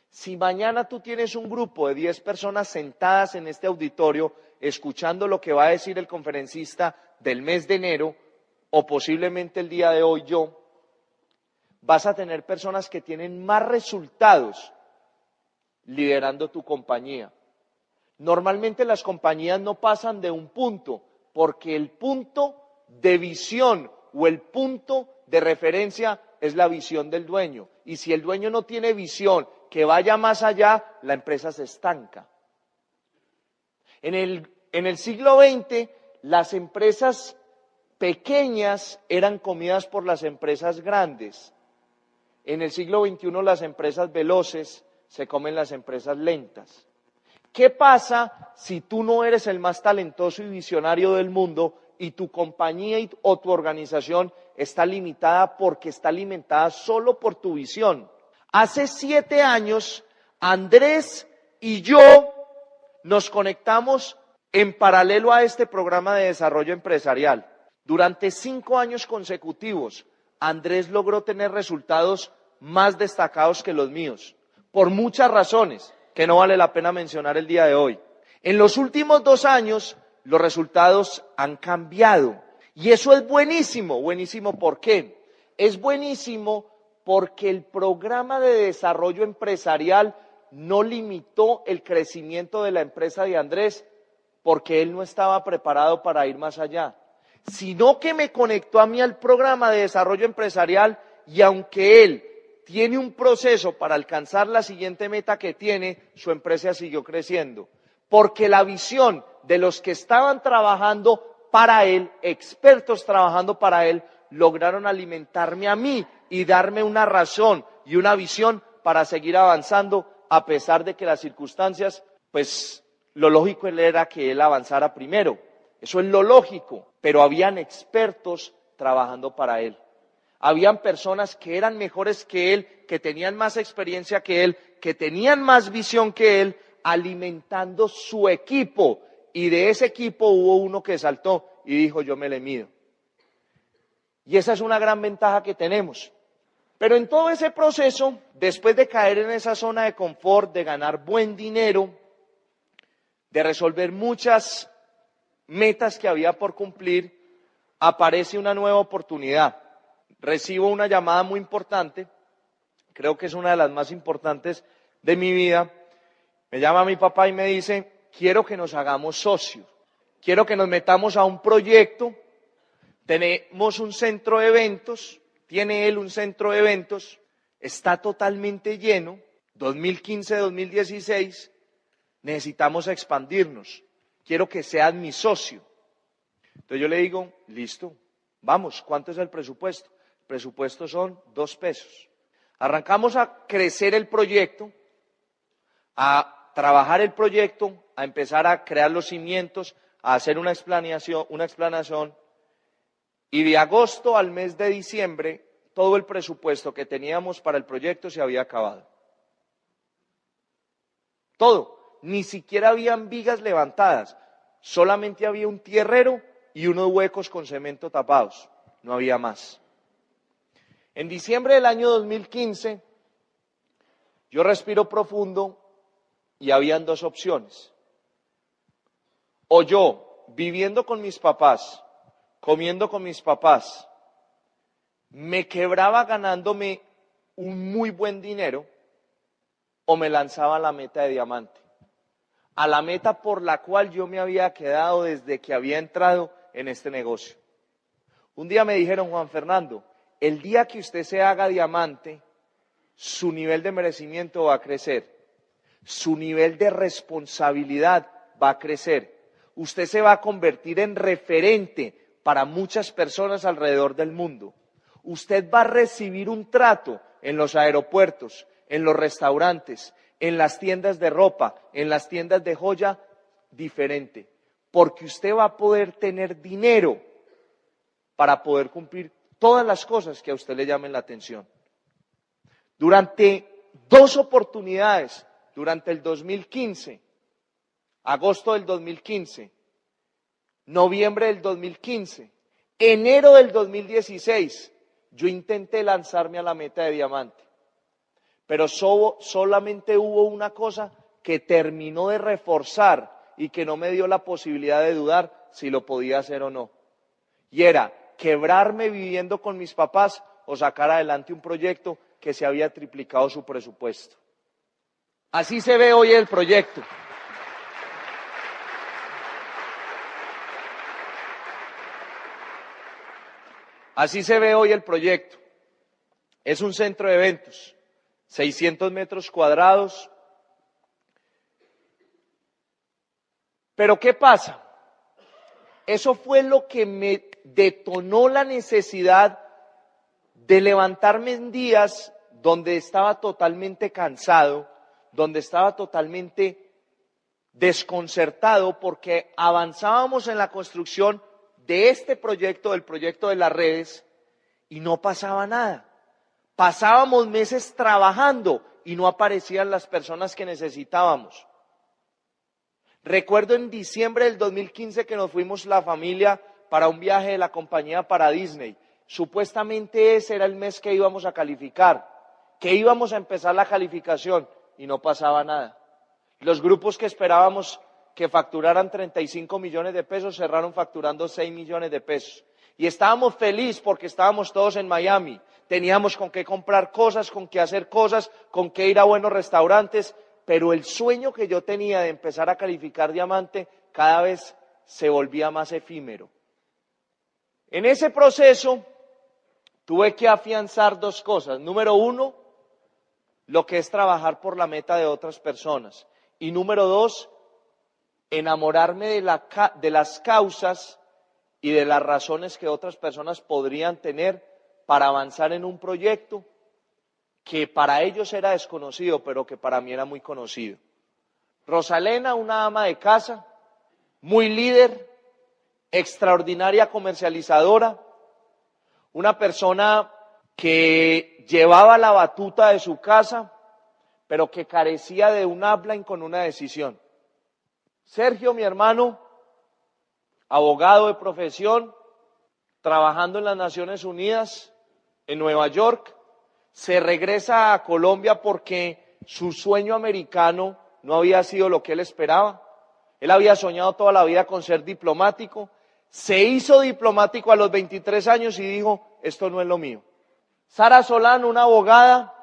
Si mañana tú tienes un grupo de 10 personas sentadas en este auditorio escuchando lo que va a decir el conferencista del mes de enero, o posiblemente el día de hoy yo, vas a tener personas que tienen más resultados liderando tu compañía. Normalmente las compañías no pasan de un punto, porque el punto de visión o el punto de referencia es la visión del dueño. Y si el dueño no tiene visión que vaya más allá, la empresa se estanca. En el siglo XX, las empresas pequeñas eran comidas por las empresas grandes. En el siglo XXI, las empresas veloces se comen las empresas lentas. ¿Qué pasa si tú no eres el más talentoso y visionario del mundo y tu compañía o tu organización está limitada porque está alimentada solo por tu visión? Hace 7 años, Andrés y yo nos conectamos en paralelo a este programa de desarrollo empresarial. Durante 5 años consecutivos, Andrés logró tener resultados más destacados que los míos, por muchas razones, que no vale la pena mencionar el día de hoy. En los últimos 2 años, los resultados han cambiado. Y eso es buenísimo. Buenísimo, ¿por qué? Es buenísimo porque el programa de desarrollo empresarial no limitó el crecimiento de la empresa de Andrés porque él no estaba preparado para ir más allá, sino que me conectó a mí al programa de desarrollo empresarial y aunque él tiene un proceso para alcanzar la siguiente meta que tiene, su empresa siguió creciendo. Porque la visión de los que estaban trabajando para él, expertos trabajando para él, lograron alimentarme a mí y darme una razón y una visión para seguir avanzando a pesar de que las circunstancias, pues lo lógico era que él avanzara primero. Eso es lo lógico, pero habían expertos trabajando para él. Habían personas que eran mejores que él, que tenían más experiencia que él, que tenían más visión que él, alimentando su equipo. Y de ese equipo hubo uno que saltó y dijo, yo me le mido. Y esa es una gran ventaja que tenemos. Pero en todo ese proceso, después de caer en esa zona de confort, de ganar buen dinero, de resolver muchas metas que había por cumplir, aparece una nueva oportunidad. Recibo una llamada muy importante, creo que es una de las más importantes de mi vida. Me llama mi papá y me dice, quiero que nos hagamos socios, quiero que nos metamos a un proyecto, tenemos un centro de eventos, tiene él un centro de eventos, está totalmente lleno, 2015-2016, necesitamos expandirnos, quiero que seas mi socio. Entonces yo le digo, listo, vamos, ¿cuánto es el presupuesto? El presupuesto son 2 pesos. Arrancamos a crecer el proyecto, a trabajar el proyecto, a empezar a crear los cimientos, a hacer una explanación, y de agosto al mes de diciembre, todo el presupuesto que teníamos para el proyecto se había acabado. Todo, ni siquiera habían vigas levantadas, solamente había un tierrero y unos huecos con cemento tapados, no había más. En diciembre del año 2015, yo respiro profundo y habían 2 opciones. O yo, viviendo con mis papás, comiendo con mis papás, me quebraba ganándome un muy buen dinero, o me lanzaba a la meta de diamante, a la meta por la cual yo me había quedado desde que había entrado en este negocio. Un día me dijeron, Juan Fernando, el día que usted se haga diamante, su nivel de merecimiento va a crecer, su nivel de responsabilidad va a crecer, usted se va a convertir en referente para muchas personas alrededor del mundo. Usted va a recibir un trato en los aeropuertos, en los restaurantes, en las tiendas de ropa, en las tiendas de joya, diferente. Porque usted va a poder tener dinero para poder cumplir todas las cosas que a usted le llamen la atención. Durante 2 oportunidades, durante el 2015, agosto del 2015, noviembre del 2015, enero del 2016, yo intenté lanzarme a la meta de diamante, pero solamente hubo una cosa que terminó de reforzar y que no me dio la posibilidad de dudar si lo podía hacer o no. Y era quebrarme viviendo con mis papás o sacar adelante un proyecto que se había triplicado su presupuesto. Así se ve hoy el proyecto. Así se ve hoy el proyecto. Es un centro de eventos, 600 metros cuadrados. Pero ¿qué pasa? Eso fue lo que me detonó la necesidad de levantarme en días donde estaba totalmente cansado, donde estaba totalmente desconcertado porque avanzábamos en la construcción de este proyecto, del proyecto de las redes, y no pasaba nada. Pasábamos meses trabajando y no aparecían las personas que necesitábamos. Recuerdo en diciembre del 2015 que nos fuimos la familia para un viaje de la compañía para Disney. Supuestamente ese era el mes que íbamos a calificar, que íbamos a empezar la calificación y no pasaba nada. Los grupos que esperábamos que facturaran 35 millones de pesos cerraron facturando 6 millones de pesos. Y estábamos felices porque estábamos todos en Miami. Teníamos con qué comprar cosas, con qué hacer cosas, con qué ir a buenos restaurantes. Pero el sueño que yo tenía de empezar a calificar diamante cada vez se volvía más efímero. En ese proceso tuve que afianzar dos cosas. Número uno, lo que es trabajar por la meta de otras personas. Y número dos, enamorarme de las causas y de las razones que otras personas podrían tener para avanzar en un proyecto que para ellos era desconocido, pero que para mí era muy conocido. Rosalena, una ama de casa, muy líder, extraordinaria comercializadora, una persona que llevaba la batuta de su casa, pero que carecía de un upline con una decisión. Sergio, mi hermano, abogado de profesión, trabajando en las Naciones Unidas, en Nueva York, se regresa a Colombia porque su sueño americano no había sido lo que él esperaba. Él había soñado toda la vida con ser diplomático, se hizo diplomático a los 23 años y dijo, esto no es lo mío. Sara Solano, una abogada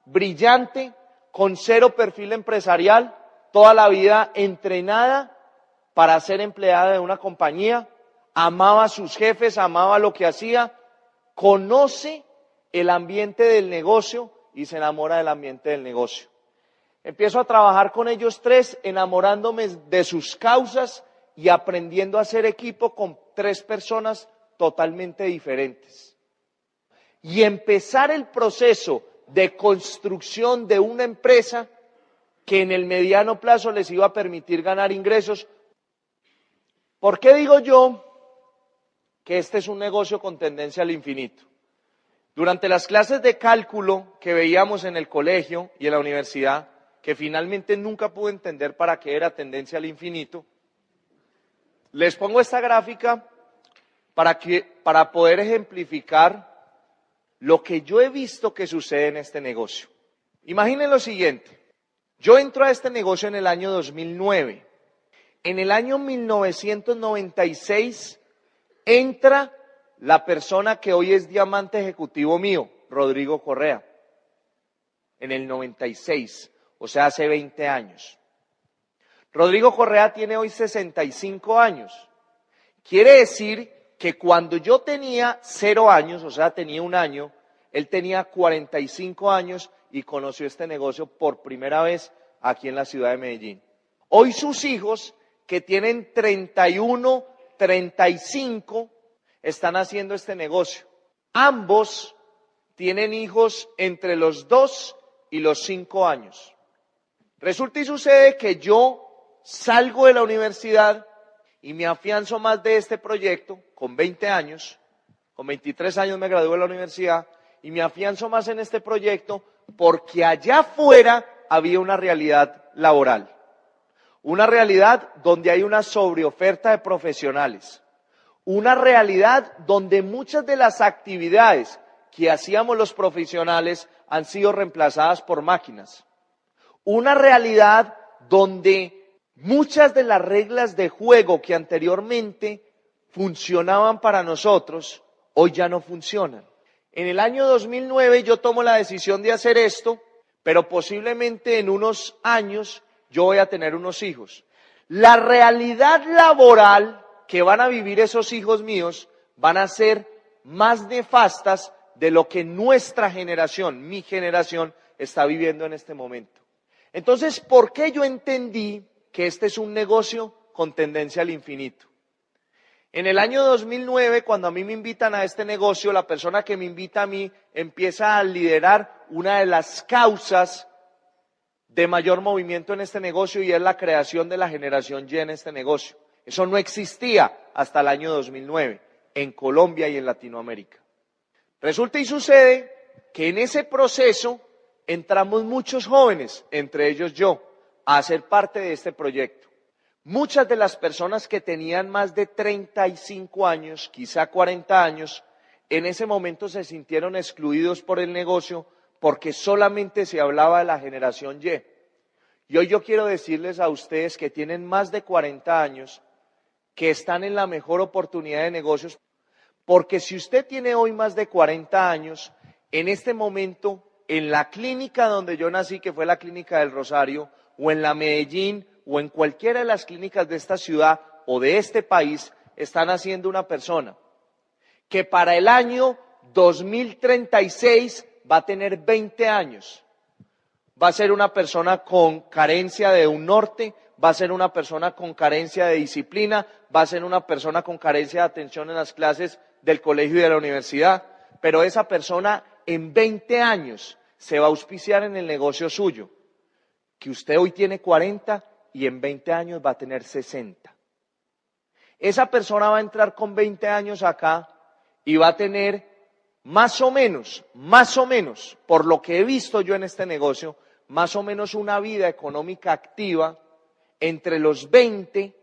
brillante, con cero perfil empresarial, toda la vida entrenada para ser empleada de una compañía, amaba a sus jefes, amaba lo que hacía, conoce el ambiente del negocio y se enamora del ambiente del negocio. Empiezo a trabajar con ellos tres, enamorándome de sus causas y aprendiendo a hacer equipo con tres personas totalmente diferentes. Y empezar el proceso de construcción de una empresa que en el mediano plazo les iba a permitir ganar ingresos. ¿Por qué digo yo que este es un negocio con tendencia al infinito? Durante las clases de cálculo que veíamos en el colegio y en la universidad, que finalmente nunca pude entender para qué era tendencia al infinito, les pongo esta gráfica para poder ejemplificar lo que yo he visto que sucede en este negocio. Imaginen lo siguiente, yo entro a este negocio en el año 2009, en el año 1996 entra la persona que hoy es diamante ejecutivo mío, Rodrigo Correa, en el 96, o sea, hace 20 años. Rodrigo Correa tiene hoy 65 años. Quiere decir que cuando yo tenía 0 años, o sea, tenía 1 año, él tenía 45 años y conoció este negocio por primera vez aquí en la ciudad de Medellín. Hoy sus hijos, que tienen 31, 35, están haciendo este negocio. Ambos tienen hijos entre los 2 y los 5 años. Resulta y sucede que yo salgo de la universidad y me afianzo más de este proyecto con 20 años, con 23 años me gradué de la universidad y me afianzo más en este proyecto porque allá afuera había una realidad laboral, una realidad donde hay una sobreoferta de profesionales, una realidad donde muchas de las actividades que hacíamos los profesionales han sido reemplazadas por máquinas, una realidad donde muchas de las reglas de juego que anteriormente funcionaban para nosotros, hoy ya no funcionan. En el año 2009 yo tomo la decisión de hacer esto, pero posiblemente en unos años yo voy a tener unos hijos. La realidad laboral que van a vivir esos hijos míos van a ser más nefastas de lo que nuestra generación, mi generación, está viviendo en este momento. Entonces, ¿por qué yo entendí que este es un negocio con tendencia al infinito? En el año 2009, cuando a mí me invitan a este negocio, la persona que me invita a mí empieza a liderar una de las causas de mayor movimiento en este negocio y es la creación de la generación Y en este negocio. Eso no existía hasta el año 2009 en Colombia y en Latinoamérica. Resulta y sucede que en ese proceso entramos muchos jóvenes, entre ellos yo, a hacer parte de este proyecto. Muchas de las personas que tenían más de 35 años, quizá 40 años, en ese momento se sintieron excluidos por el negocio porque solamente se hablaba de la generación Y. Y hoy yo quiero decirles a ustedes que tienen más de 40 años, que están en la mejor oportunidad de negocios, porque si usted tiene hoy más de 40 años, en este momento, en la clínica donde yo nací, que fue la Clínica del Rosario, o en la Medellín, o en cualquiera de las clínicas de esta ciudad o de este país, están haciendo una persona que para el año 2036 va a tener 20 años. Va a ser una persona con carencia de un norte, va a ser una persona con carencia de disciplina, va a ser una persona con carencia de atención en las clases del colegio y de la universidad, pero esa persona en 20 años se va a auspiciar en el negocio suyo, que usted hoy tiene 40 y en 20 años va a tener 60. Esa persona va a entrar con 20 años acá y va a tener más o menos, por lo que he visto yo en este negocio, más o menos una vida económica activa entre los 20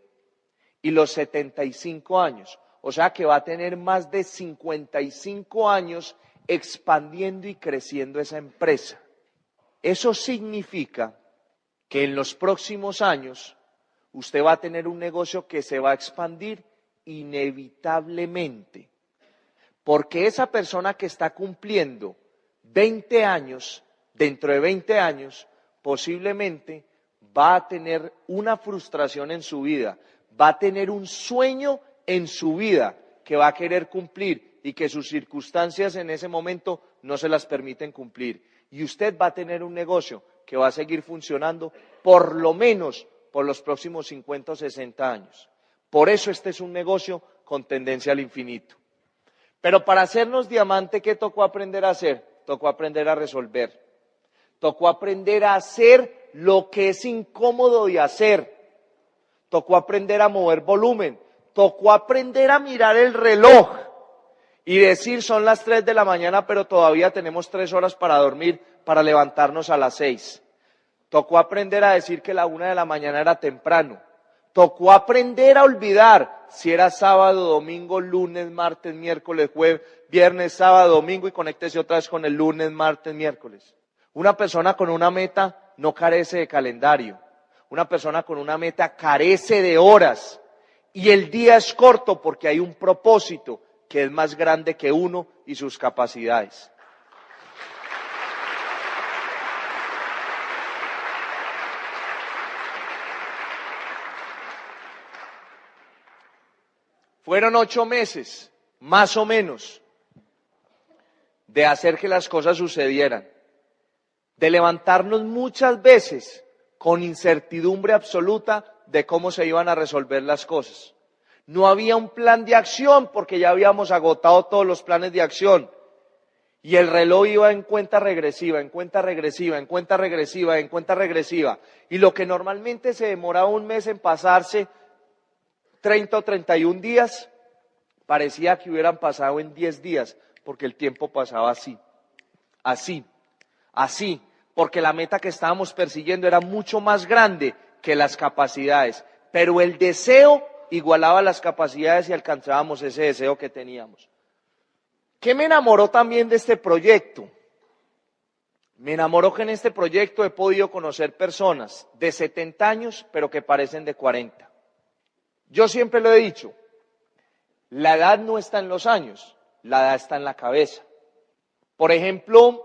y los 75 años. O sea que va a tener más de 55 años expandiendo y creciendo esa empresa. Eso significa que en los próximos años usted va a tener un negocio que se va a expandir inevitablemente. Porque esa persona que está cumpliendo 20 años, dentro de 20 años, posiblemente va a tener una frustración en su vida, va a tener un sueño en su vida que va a querer cumplir y que sus circunstancias en ese momento no se las permiten cumplir. Y usted va a tener un negocio que va a seguir funcionando por lo menos por los próximos 50 o 60 años. Por eso este es un negocio con tendencia al infinito. Pero para hacernos diamante, ¿qué tocó aprender a hacer? Tocó aprender a resolver. Tocó aprender a hacer lo que es incómodo de hacer. Tocó aprender a mover volumen. Tocó aprender a mirar el reloj y decir son las 3 de la mañana, pero todavía tenemos 3 horas para dormir, para levantarnos a las 6. Tocó aprender a decir que la 1 de la mañana era temprano. Tocó aprender a olvidar si era sábado, domingo, lunes, martes, miércoles, jueves, viernes, sábado, domingo y conéctese otra vez con el lunes, martes, miércoles. Una persona con una meta no carece de calendario. Una persona con una meta carece de horas. Y el día es corto porque hay un propósito que es más grande que uno y sus capacidades. Fueron 8 meses, más o menos, de hacer que las cosas sucedieran, de levantarnos muchas veces con incertidumbre absoluta de cómo se iban a resolver las cosas. No había un plan de acción porque ya habíamos agotado todos los planes de acción. Y el reloj iba en cuenta regresiva, en cuenta regresiva, en cuenta regresiva, en cuenta regresiva. Y lo que normalmente se demoraba un mes en pasarse, 30 o 31 días, parecía que hubieran pasado en 10 días, porque el tiempo pasaba así, porque la meta que estábamos persiguiendo era mucho más grande que las capacidades, pero el deseo igualaba las capacidades y alcanzábamos ese deseo que teníamos. ¿Qué me enamoró también de este proyecto? Me enamoró que en este proyecto he podido conocer personas de 70 años, pero que parecen de 40. Yo siempre lo he dicho, la edad no está en los años, la edad está en la cabeza. Por ejemplo,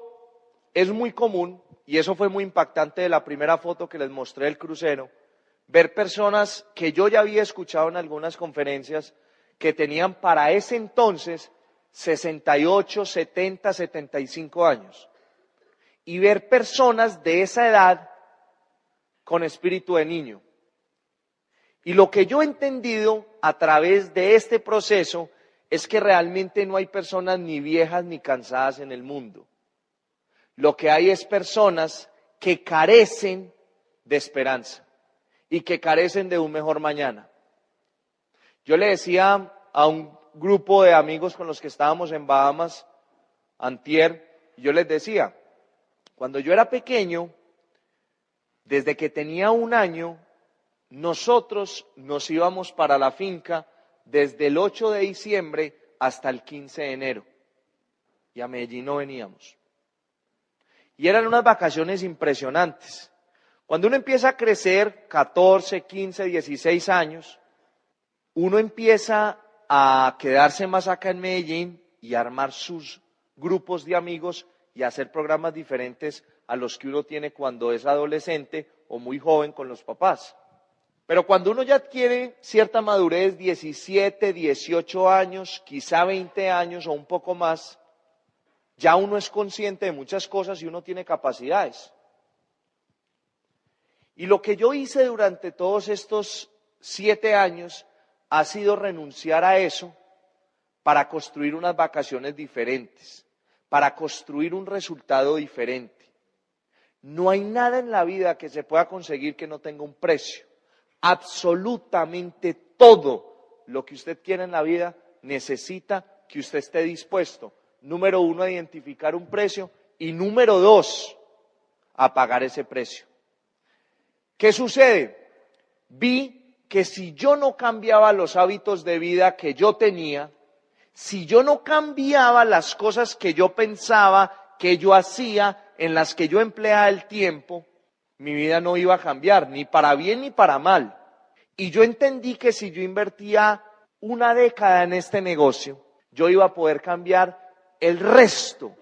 es muy común, y eso fue muy impactante de la primera foto que les mostré del crucero, ver personas que yo ya había escuchado en algunas conferencias que tenían para ese entonces 68, 70, 75 años. Y ver personas de esa edad con espíritu de niño. Y lo que yo he entendido a través de este proceso es que realmente no hay personas ni viejas ni cansadas en el mundo. Lo que hay es personas que carecen de esperanza y que carecen de un mejor mañana. Yo le decía a un grupo de amigos con los que estábamos en Bahamas, antier, yo les decía, cuando yo era pequeño, desde que tenía 1 año, nosotros nos íbamos para la finca desde el 8 de diciembre hasta el 15 de enero. Y a Medellín no veníamos. Y eran unas vacaciones impresionantes, Cuando uno empieza a crecer, 14, 15, 16 años, uno empieza a quedarse más acá en Medellín y a armar sus grupos de amigos y a hacer programas diferentes a los que uno tiene cuando es adolescente o muy joven con los papás. Pero cuando uno ya adquiere cierta madurez, 17, 18 años, quizá 20 años o un poco más, ya uno es consciente de muchas cosas y uno tiene capacidades. Y lo que yo hice durante todos estos 7 años ha sido renunciar a eso para construir unas vacaciones diferentes, para construir un resultado diferente. No hay nada en la vida que se pueda conseguir que no tenga un precio. Absolutamente todo lo que usted quiere en la vida necesita que usted esté dispuesto, número 1, a identificar un precio y número 2, a pagar ese precio. ¿Qué sucede? Vi que si yo no cambiaba los hábitos de vida que yo tenía, si yo no cambiaba las cosas que yo pensaba, que yo hacía, en las que yo empleaba el tiempo, mi vida no iba a cambiar, ni para bien ni para mal. Y yo entendí que si yo invertía una década en este negocio, yo iba a poder cambiar el resto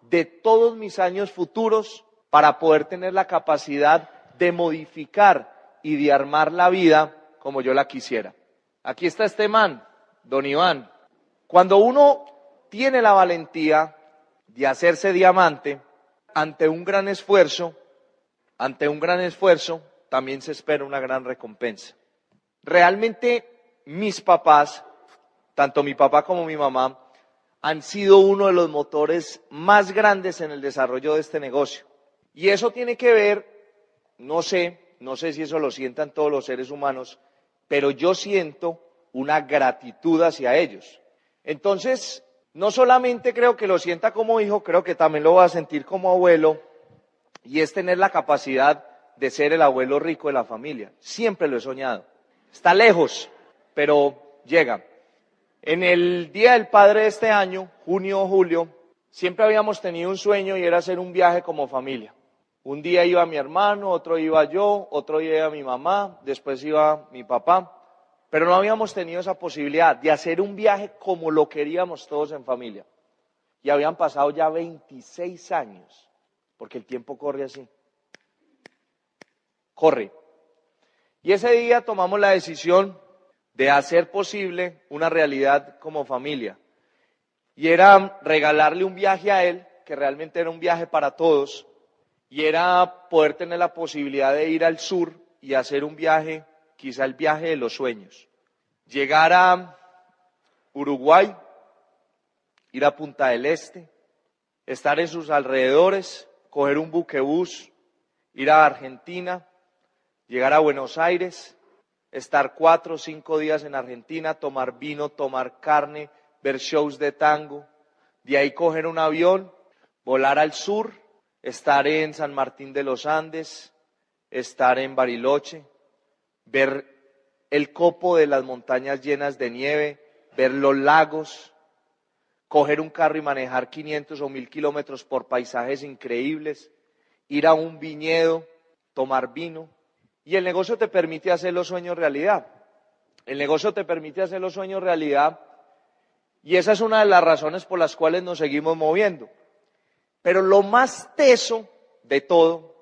de todos mis años futuros para poder tener la capacidad de modificar y de armar la vida como yo la quisiera. Aquí está este man, don Iván. Cuando uno tiene la valentía de hacerse diamante, ante un gran esfuerzo, también se espera una gran recompensa. Realmente mis papás, tanto mi papá como mi mamá, han sido uno de los motores más grandes en el desarrollo de este negocio. Y eso tiene que ver, no sé si eso lo sientan todos los seres humanos, pero yo siento una gratitud hacia ellos. Entonces, no solamente creo que lo sienta como hijo, creo que también lo voy a sentir como abuelo, y es tener la capacidad de ser el abuelo rico de la familia. Siempre lo he soñado. Está lejos, pero llega. En el Día del Padre de este año, junio o julio, siempre habíamos tenido un sueño y era hacer un viaje como familia. Un día iba mi hermano, otro iba yo, otro día iba mi mamá, después iba mi papá, pero no habíamos tenido esa posibilidad de hacer un viaje como lo queríamos todos en familia. Y habían pasado ya 26 años, porque el tiempo corre así. Corre. Y ese día tomamos la decisión de hacer posible una realidad como familia. Y era regalarle un viaje a él, que realmente era un viaje para todos, y era poder tener la posibilidad de ir al sur y hacer un viaje, quizá el viaje de los sueños. Llegar a Uruguay, ir a Punta del Este, estar en sus alrededores, coger un buquebús, ir a Argentina, llegar a Buenos Aires, estar 4 o 5 días en Argentina, tomar vino, tomar carne, ver shows de tango, de ahí coger un avión, volar al sur, estar en San Martín de los Andes, estar en Bariloche, ver el copo de las montañas llenas de nieve, ver los lagos, coger un carro y manejar 500 o 1000 kilómetros por paisajes increíbles, ir a un viñedo, tomar vino. Y el negocio te permite hacer los sueños realidad. El negocio te permite hacer los sueños realidad y esa es una de las razones por las cuales nos seguimos moviendo. Pero lo más teso de todo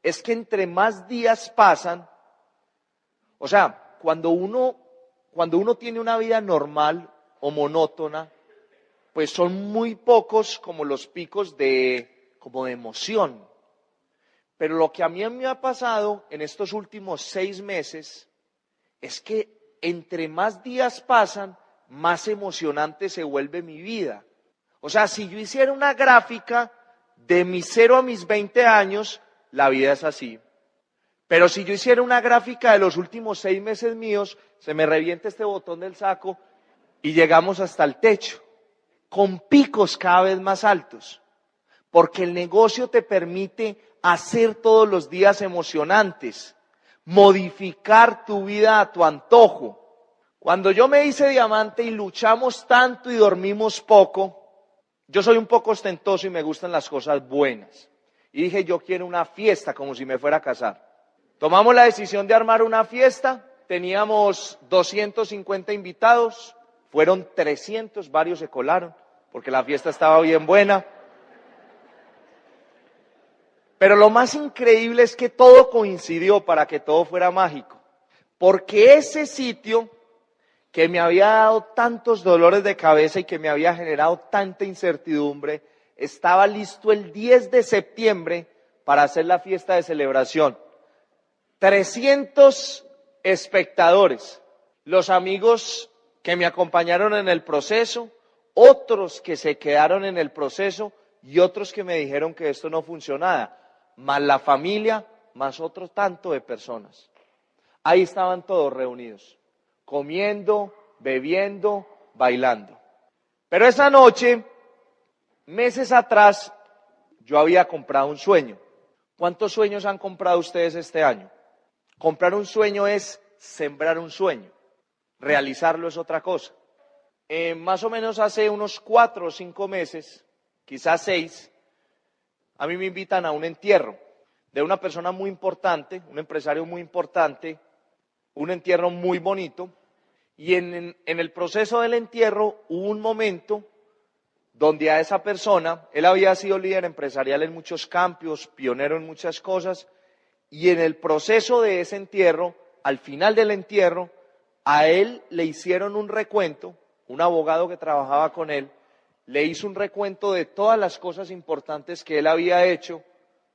es que entre más días pasan, o sea, cuando uno tiene una vida normal o monótona, pues son muy pocos como los picos como de emoción. Pero lo que a mí me ha pasado en estos últimos 6 meses es que entre más días pasan, más emocionante se vuelve mi vida. O sea, si yo hiciera una gráfica de mis 0 a mis 20 años, la vida es así. Pero si yo hiciera una gráfica de los últimos 6 meses míos, se me revienta este botón del saco y llegamos hasta el techo, con picos cada vez más altos. Porque el negocio te permite hacer todos los días emocionantes, modificar tu vida a tu antojo. Cuando yo me hice diamante y luchamos tanto y dormimos poco, yo soy un poco ostentoso y me gustan las cosas buenas. y dije, yo quiero una fiesta como si me fuera a casar. Tomamos la decisión de armar una fiesta, teníamos 250 invitados, fueron 300, varios se colaron, porque la fiesta estaba bien buena. Pero lo más increíble es que todo coincidió para que todo fuera mágico, porque ese sitio que me había dado tantos dolores de cabeza y que me había generado tanta incertidumbre, estaba listo el 10 de septiembre para hacer la fiesta de celebración. 300 espectadores, los amigos que me acompañaron en el proceso, otros que se quedaron en el proceso y otros que me dijeron que esto no funcionaba, más la familia, más otro tanto de personas. Ahí estaban todos reunidos, comiendo, bebiendo, bailando. Pero esa noche, meses atrás, yo había comprado un sueño. ¿Cuántos sueños han comprado ustedes este año? Comprar un sueño es sembrar un sueño, realizarlo es otra cosa. Más o menos hace unos 4 o 5 meses, quizás 6, a mí me invitan a un entierro de una persona muy importante, un empresario muy importante, un entierro muy bonito, y en el proceso del entierro hubo un momento donde a esa persona, él había sido líder empresarial en muchos campos, pionero en muchas cosas, y en el proceso de ese entierro, al final del entierro, a él le hicieron un recuento, un abogado que trabajaba con él, le hizo un recuento de todas las cosas importantes que él había hecho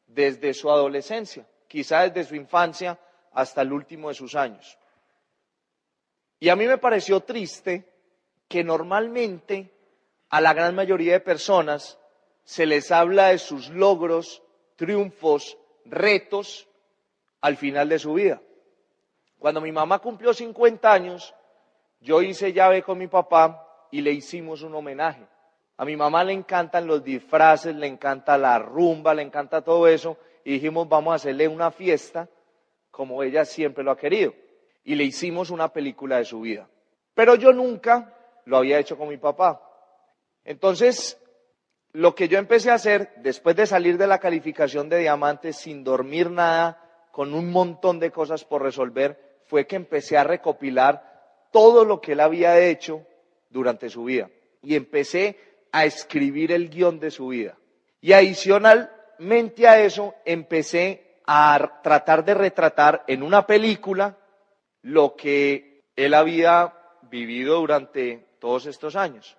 desde su adolescencia, quizá desde su infancia hasta el último de sus años. Y a mí me pareció triste que normalmente a la gran mayoría de personas se les habla de sus logros, triunfos, retos al final de su vida. Cuando mi mamá cumplió 50 años, yo hice llave con mi papá y le hicimos un homenaje. A mi mamá le encantan los disfraces, le encanta la rumba, le encanta todo eso, y dijimos vamos a hacerle una fiesta como ella siempre lo ha querido. Y le hicimos una película de su vida. Pero yo nunca lo había hecho con mi papá. Entonces, lo que yo empecé a hacer, después de salir de la calificación de diamante, sin dormir nada, con un montón de cosas por resolver, fue que empecé a recopilar todo lo que él había hecho durante su vida. Y empecé a escribir el guión de su vida. Y adicionalmente a eso, empecé a tratar de retratar en una película lo que él había vivido durante todos estos años.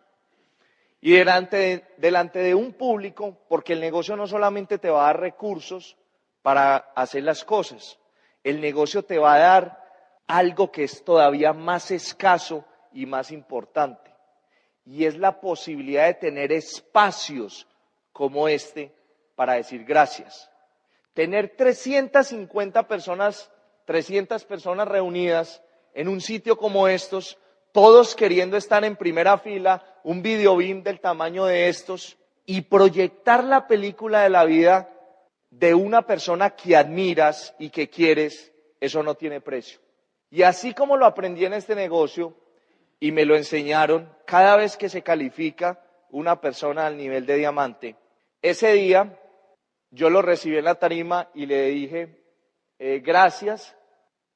Y delante de un público, porque el negocio no solamente te va a dar recursos para hacer las cosas, el negocio te va a dar algo que es todavía más escaso y más importante, y es la posibilidad de tener espacios como este para decir gracias. Tener 300 personas reunidas en un sitio como estos, todos queriendo estar en primera fila, un videobeam del tamaño de estos, y proyectar la película de la vida de una persona que admiras y que quieres, eso no tiene precio. Y así como lo aprendí en este negocio, y me lo enseñaron, cada vez que se califica una persona al nivel de diamante, ese día yo lo recibí en la tarima y le dije, gracias,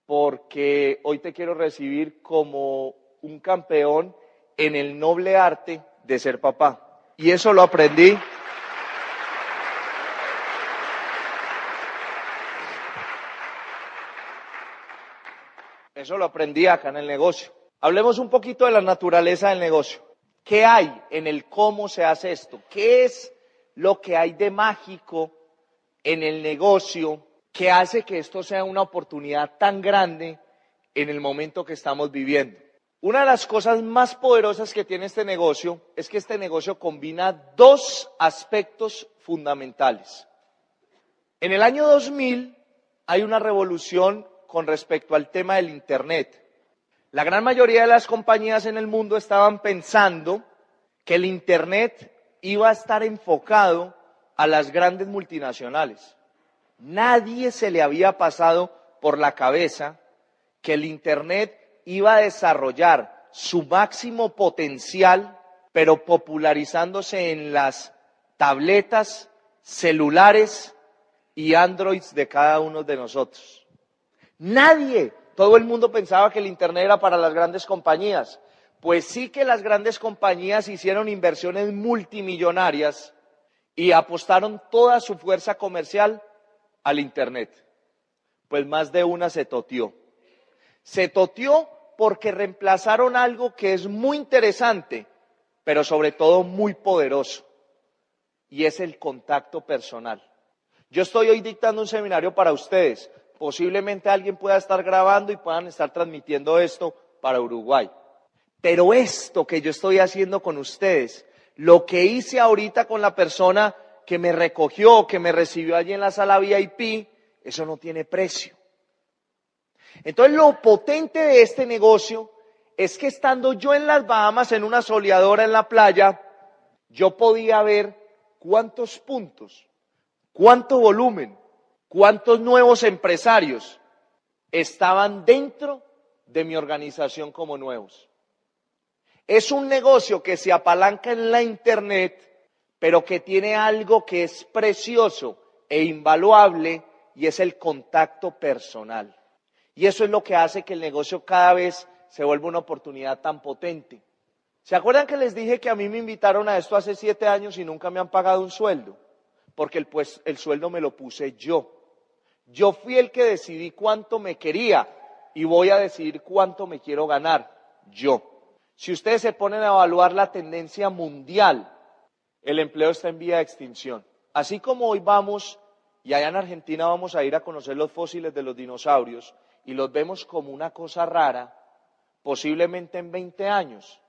porque hoy te quiero recibir como un campeón en el noble arte de ser papá. Y eso lo aprendí. Eso lo aprendí acá en el negocio. Hablemos un poquito de la naturaleza del negocio. ¿Qué hay en el cómo se hace esto? ¿Qué es lo que hay de mágico en el negocio que hace que esto sea una oportunidad tan grande en el momento que estamos viviendo? Una de las cosas más poderosas que tiene este negocio es que este negocio combina 2 aspectos fundamentales. En el año 2000 hay una revolución con respecto al tema del Internet. La gran mayoría de las compañías en el mundo estaban pensando que el Internet iba a estar enfocado a las grandes multinacionales. Nadie se le había pasado por la cabeza que el Internet iba a desarrollar su máximo potencial, pero popularizándose en las tabletas, celulares y Androids de cada uno de nosotros. Nadie, todo el mundo pensaba que el Internet era para las grandes compañías. Pues sí que las grandes compañías hicieron inversiones multimillonarias y apostaron toda su fuerza comercial al Internet. Pues más de una se toteó. Se toteó porque reemplazaron algo que es muy interesante, pero sobre todo muy poderoso, y es el contacto personal. Yo estoy hoy dictando un seminario para ustedes. Posiblemente alguien pueda estar grabando y puedan estar transmitiendo esto para Uruguay. Pero esto que yo estoy haciendo con ustedes, lo que hice ahorita con la persona que me recogió, que me recibió allí en la sala VIP, eso no tiene precio. Entonces lo potente de este negocio es que estando yo en las Bahamas en una soleadora en la playa, yo podía ver cuántos puntos, cuánto volumen, cuántos nuevos empresarios estaban dentro de mi organización como nuevos. Es un negocio que se apalanca en la Internet, pero que tiene algo que es precioso e invaluable, y es el contacto personal. Y eso es lo que hace que el negocio cada vez se vuelva una oportunidad tan potente. ¿Se acuerdan que les dije que a mí me invitaron a esto hace 7 años y nunca me han pagado un sueldo? Porque el sueldo me lo puse yo. Yo fui el que decidí cuánto me quería y voy a decidir cuánto me quiero ganar yo. Si ustedes se ponen a evaluar la tendencia mundial, el empleo está en vía de extinción. Así como hoy vamos, y allá en Argentina vamos a ir a conocer los fósiles de los dinosaurios, y los vemos como una cosa rara, posiblemente en 20 años,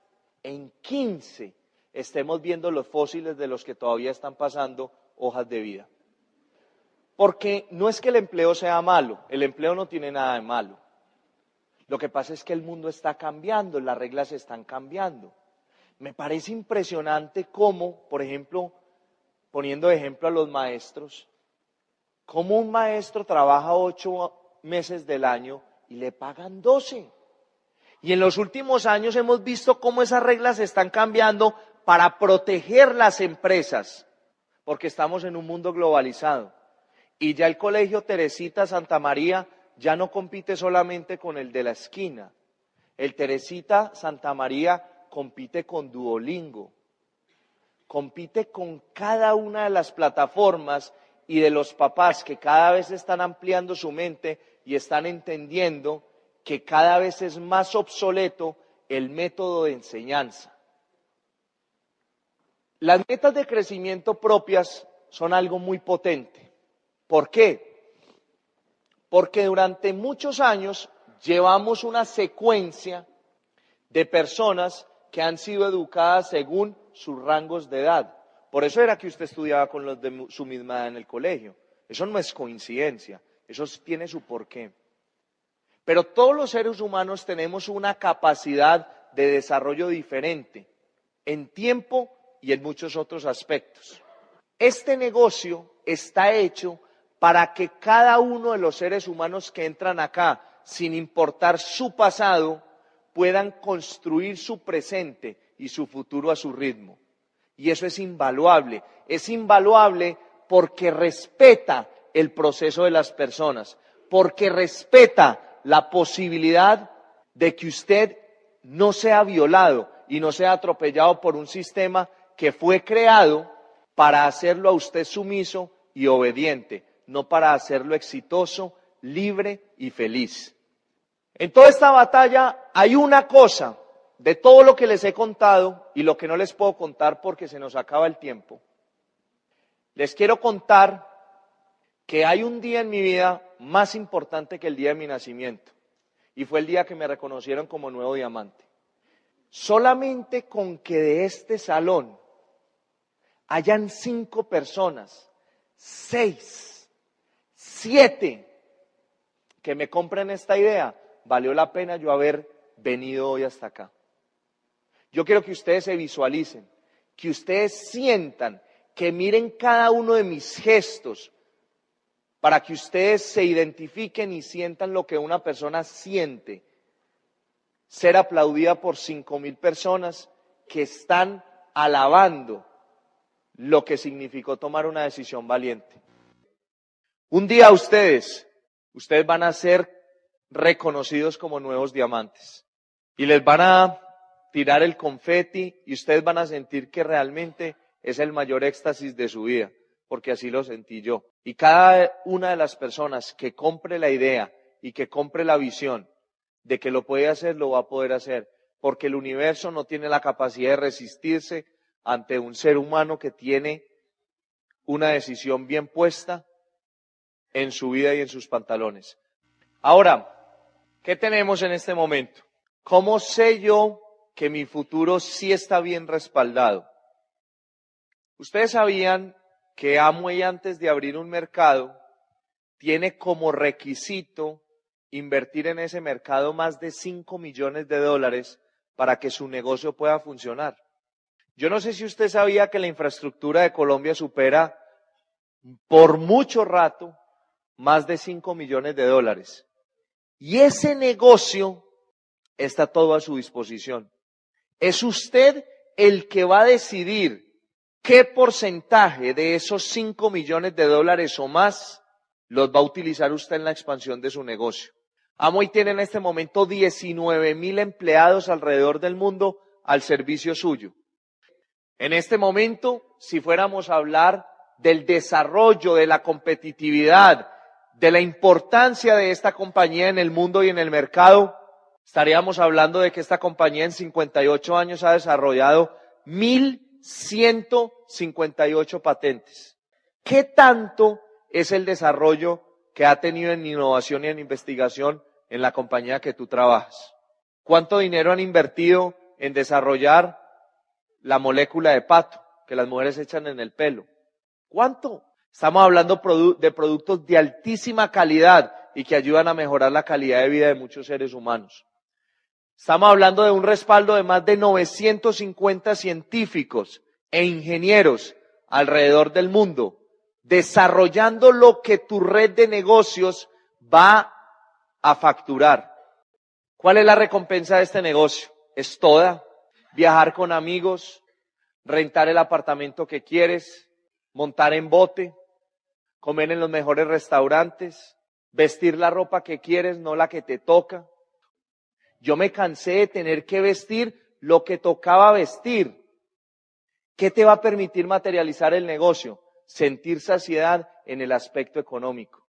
en 15, estemos viendo los fósiles de los que todavía están pasando hojas de vida. Porque no es que el empleo sea malo, el empleo no tiene nada de malo. Lo que pasa es que el mundo está cambiando, las reglas están cambiando. Me parece impresionante cómo, por ejemplo, poniendo de ejemplo a los maestros, cómo un maestro trabaja 8 meses del año y le pagan 12. Y en los últimos años hemos visto cómo esas reglas están cambiando para proteger las empresas, porque estamos en un mundo globalizado. Y ya el Colegio Teresita Santa María ya no compite solamente con el de la esquina. El Teresita Santa María compite con Duolingo, compite con cada una de las plataformas y de los papás que cada vez están ampliando su mente y están entendiendo que cada vez es más obsoleto el método de enseñanza. Las metas de crecimiento propias son algo muy potente. ¿Por qué? Porque durante muchos años llevamos una secuencia de personas que han sido educadas según sus rangos de edad. Por eso era que usted estudiaba con los de su misma edad en el colegio. Eso no es coincidencia, eso tiene su porqué. Pero todos los seres humanos tenemos una capacidad de desarrollo diferente, en tiempo y en muchos otros aspectos. Este negocio está hecho para que cada uno de los seres humanos que entran acá, sin importar su pasado, puedan construir su presente y su futuro a su ritmo. Y eso es invaluable porque respeta el proceso de las personas, porque respeta la posibilidad de que usted no sea violado y no sea atropellado por un sistema que fue creado para hacerlo a usted sumiso y obediente, no para hacerlo exitoso, libre y feliz. En toda esta batalla hay una cosa, de todo lo que les he contado y lo que no les puedo contar porque se nos acaba el tiempo. Les quiero contar que hay un día en mi vida más importante que el día de mi nacimiento, y fue el día que me reconocieron como nuevo diamante. Solamente con que de este salón hayan 5 personas, 6, 7, que me compren esta idea, valió la pena yo haber venido hoy hasta acá. Yo quiero que ustedes se visualicen, que ustedes sientan, que miren cada uno de mis gestos, para que ustedes se identifiquen y sientan lo que una persona siente. Ser aplaudida por 5,000 personas que están alabando lo que significó tomar una decisión valiente. Un día ustedes van a ser reconocidos como nuevos diamantes y les van a tirar el confeti y ustedes van a sentir que realmente es el mayor éxtasis de su vida, porque así lo sentí yo. Y cada una de las personas que compre la idea y que compre la visión de que lo puede hacer, lo va a poder hacer, porque el universo no tiene la capacidad de resistirse ante un ser humano que tiene una decisión bien puesta en su vida y en sus pantalones. Ahora, ¿qué tenemos en este momento? ¿Cómo sé yo que mi futuro sí está bien respaldado? Ustedes sabían que Amway, antes de abrir un mercado, tiene como requisito invertir en ese mercado más de 5 millones de dólares para que su negocio pueda funcionar. Yo no sé si usted sabía que la infraestructura de Colombia supera por mucho rato más de 5 millones de dólares. Y ese negocio está todo a su disposición. Es usted el que va a decidir qué porcentaje de esos 5 millones de dólares o más los va a utilizar usted en la expansión de su negocio. Amway tiene en este momento 19,000 empleados alrededor del mundo al servicio suyo. En este momento, si fuéramos a hablar del desarrollo, de la competitividad, de la importancia de esta compañía en el mundo y en el mercado, estaríamos hablando de que esta compañía en 58 años ha desarrollado 1,158 patentes. ¿Qué tanto es el desarrollo que ha tenido en innovación y en investigación en la compañía que tú trabajas? ¿Cuánto dinero han invertido en desarrollar la molécula de pato que las mujeres echan en el pelo? ¿Cuánto? Estamos hablando de productos de altísima calidad y que ayudan a mejorar la calidad de vida de muchos seres humanos. Estamos hablando de un respaldo de más de 950 científicos e ingenieros alrededor del mundo, desarrollando lo que tu red de negocios va a facturar. ¿Cuál es la recompensa de este negocio? Es toda. Viajar con amigos, rentar el apartamento que quieres, montar en bote, comer en los mejores restaurantes, vestir la ropa que quieres, no la que te toca. Yo me cansé de tener que vestir lo que tocaba vestir. ¿Qué te va a permitir materializar el negocio? Sentir saciedad en el aspecto económico.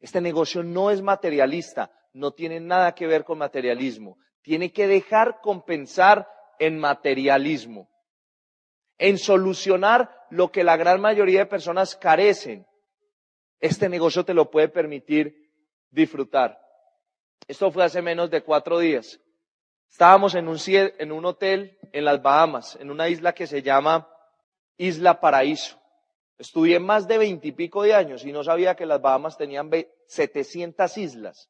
Este negocio no es materialista, no tiene nada que ver con materialismo. Tiene que dejar compensar en materialismo, en solucionar lo que la gran mayoría de personas carecen. Este negocio te lo puede permitir disfrutar. Esto fue hace menos de 4 días. Estábamos en un hotel en las Bahamas, en una isla que se llama Isla Paraíso. Estudié más de 20 y pico de años y no sabía que las Bahamas tenían 700 islas.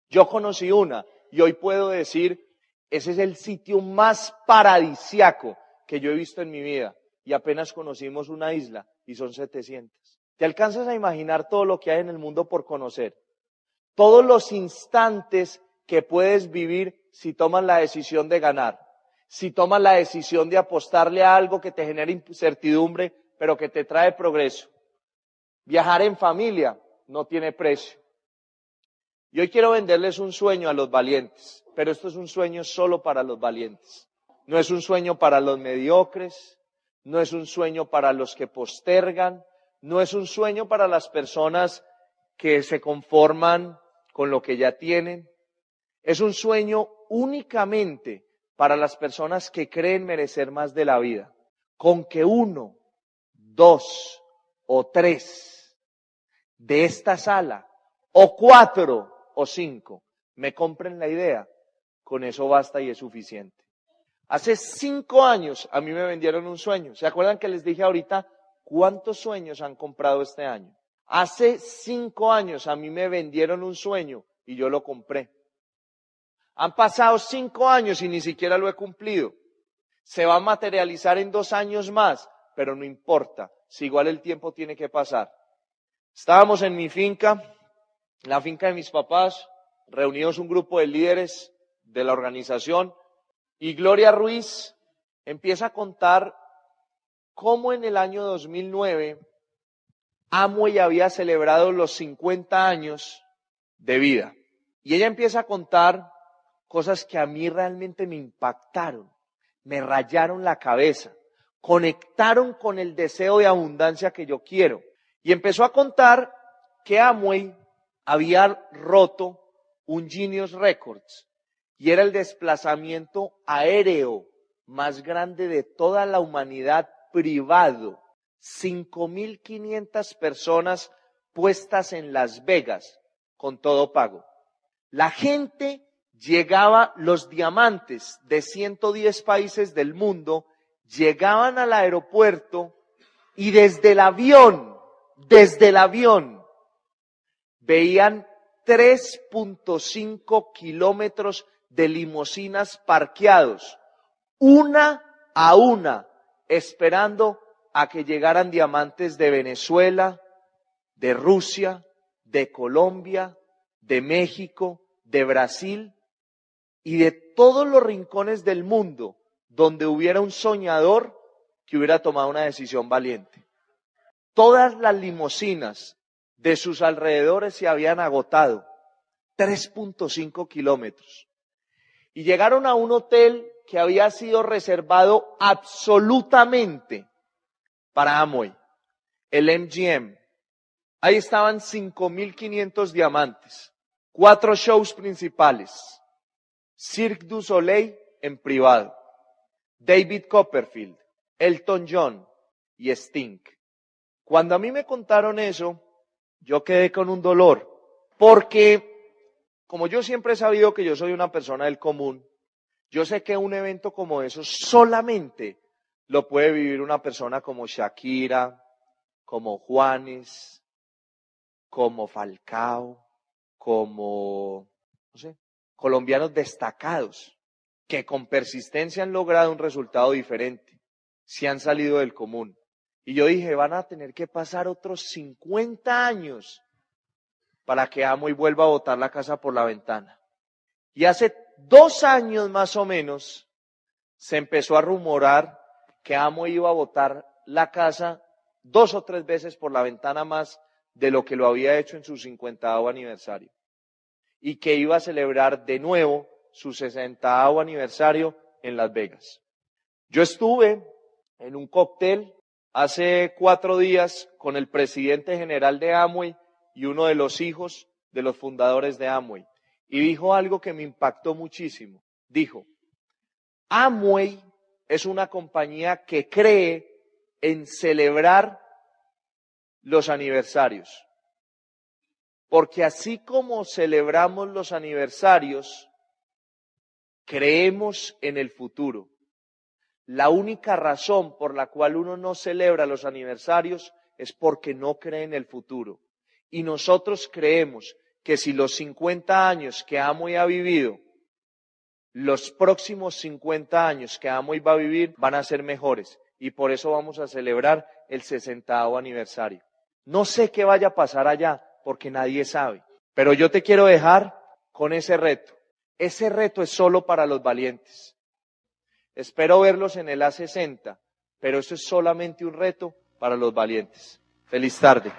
Yo conocí una y hoy puedo decir, ese es el sitio más paradisiaco que yo he visto en mi vida. Y apenas conocimos una isla y son 700. ¿Te alcanzas a imaginar todo lo que hay en el mundo por conocer? Todos los instantes que puedes vivir si tomas la decisión de ganar, si tomas la decisión de apostarle a algo que te genera incertidumbre, pero que te trae progreso. Viajar en familia no tiene precio. Y hoy quiero venderles un sueño a los valientes, pero esto es un sueño solo para los valientes. No es un sueño para los mediocres, no es un sueño para los que postergan, no es un sueño para las personas que se conforman con lo que ya tienen. Es un sueño únicamente para las personas que creen merecer más de la vida. Con que 1, 2 o 3 de esta sala, o 4 o 5, me compren la idea, con eso basta y es suficiente. Hace 5 años a mí me vendieron un sueño. ¿Se acuerdan que les dije ahorita cuántos sueños han comprado este año? Hace 5 años a mí me vendieron un sueño y yo lo compré. Han pasado 5 años y ni siquiera lo he cumplido. Se va a materializar en 2 años más, pero no importa, si igual el tiempo tiene que pasar. Estábamos en mi finca, en la finca de mis papás, reunidos un grupo de líderes de la organización, y Gloria Ruiz empieza a contar cómo en el año 2009 Amway había celebrado los 50 años de vida. Y ella empieza a contar cosas que a mí realmente me impactaron, me rayaron la cabeza, conectaron con el deseo de abundancia que yo quiero. Y empezó a contar que Amway había roto un Guinness Records y era el desplazamiento aéreo más grande de toda la humanidad privado. 5.500 personas puestas en Las Vegas con todo pago. La gente llegaba, los diamantes de 110 países del mundo llegaban al aeropuerto y desde el avión, veían 3.5 kilómetros de limusinas parqueados, una a una, esperando a que llegaran diamantes de Venezuela, de Rusia, de Colombia, de México, de Brasil y de todos los rincones del mundo donde hubiera un soñador que hubiera tomado una decisión valiente. Todas las limusinas de sus alrededores se habían agotado, 3.5 kilómetros. Y llegaron a un hotel que había sido reservado absolutamente para Amway, el MGM. Ahí estaban 5.500 diamantes, 4 shows principales, Cirque du Soleil en privado, David Copperfield, Elton John y Sting. Cuando a mí me contaron eso, yo quedé con un dolor, porque como yo siempre he sabido que yo soy una persona del común, yo sé que un evento como eso solamente lo puede vivir una persona como Shakira, como Juanes, como Falcao, como, no sé, colombianos destacados que con persistencia han logrado un resultado diferente, se han salido del común. Y yo dije, van a tener que pasar otros 50 años para que Amway vuelva a botar la casa por la ventana. Y hace 2 años más o menos se empezó a rumorar que Amway iba a botar la casa 2 o 3 veces por la ventana más de lo que lo había hecho en su 50º aniversario. Y que iba a celebrar de nuevo su 60º aniversario en Las Vegas. Yo estuve en un cóctel hace 4 días con el presidente general de Amway y uno de los hijos de los fundadores de Amway. Y dijo algo que me impactó muchísimo. Dijo, Amway es una compañía que cree en celebrar los aniversarios. Porque así como celebramos los aniversarios, creemos en el futuro. La única razón por la cual uno no celebra los aniversarios es porque no cree en el futuro. Y nosotros creemos que si los 50 años que Amway ha vivido, los próximos 50 años que Amway va a vivir van a ser mejores. Y por eso vamos a celebrar el 60º aniversario. No sé qué vaya a pasar allá, porque nadie sabe. Pero yo te quiero dejar con ese reto. Ese reto es solo para los valientes. Espero verlos en el A60, pero eso es solamente un reto para los valientes. Feliz tarde.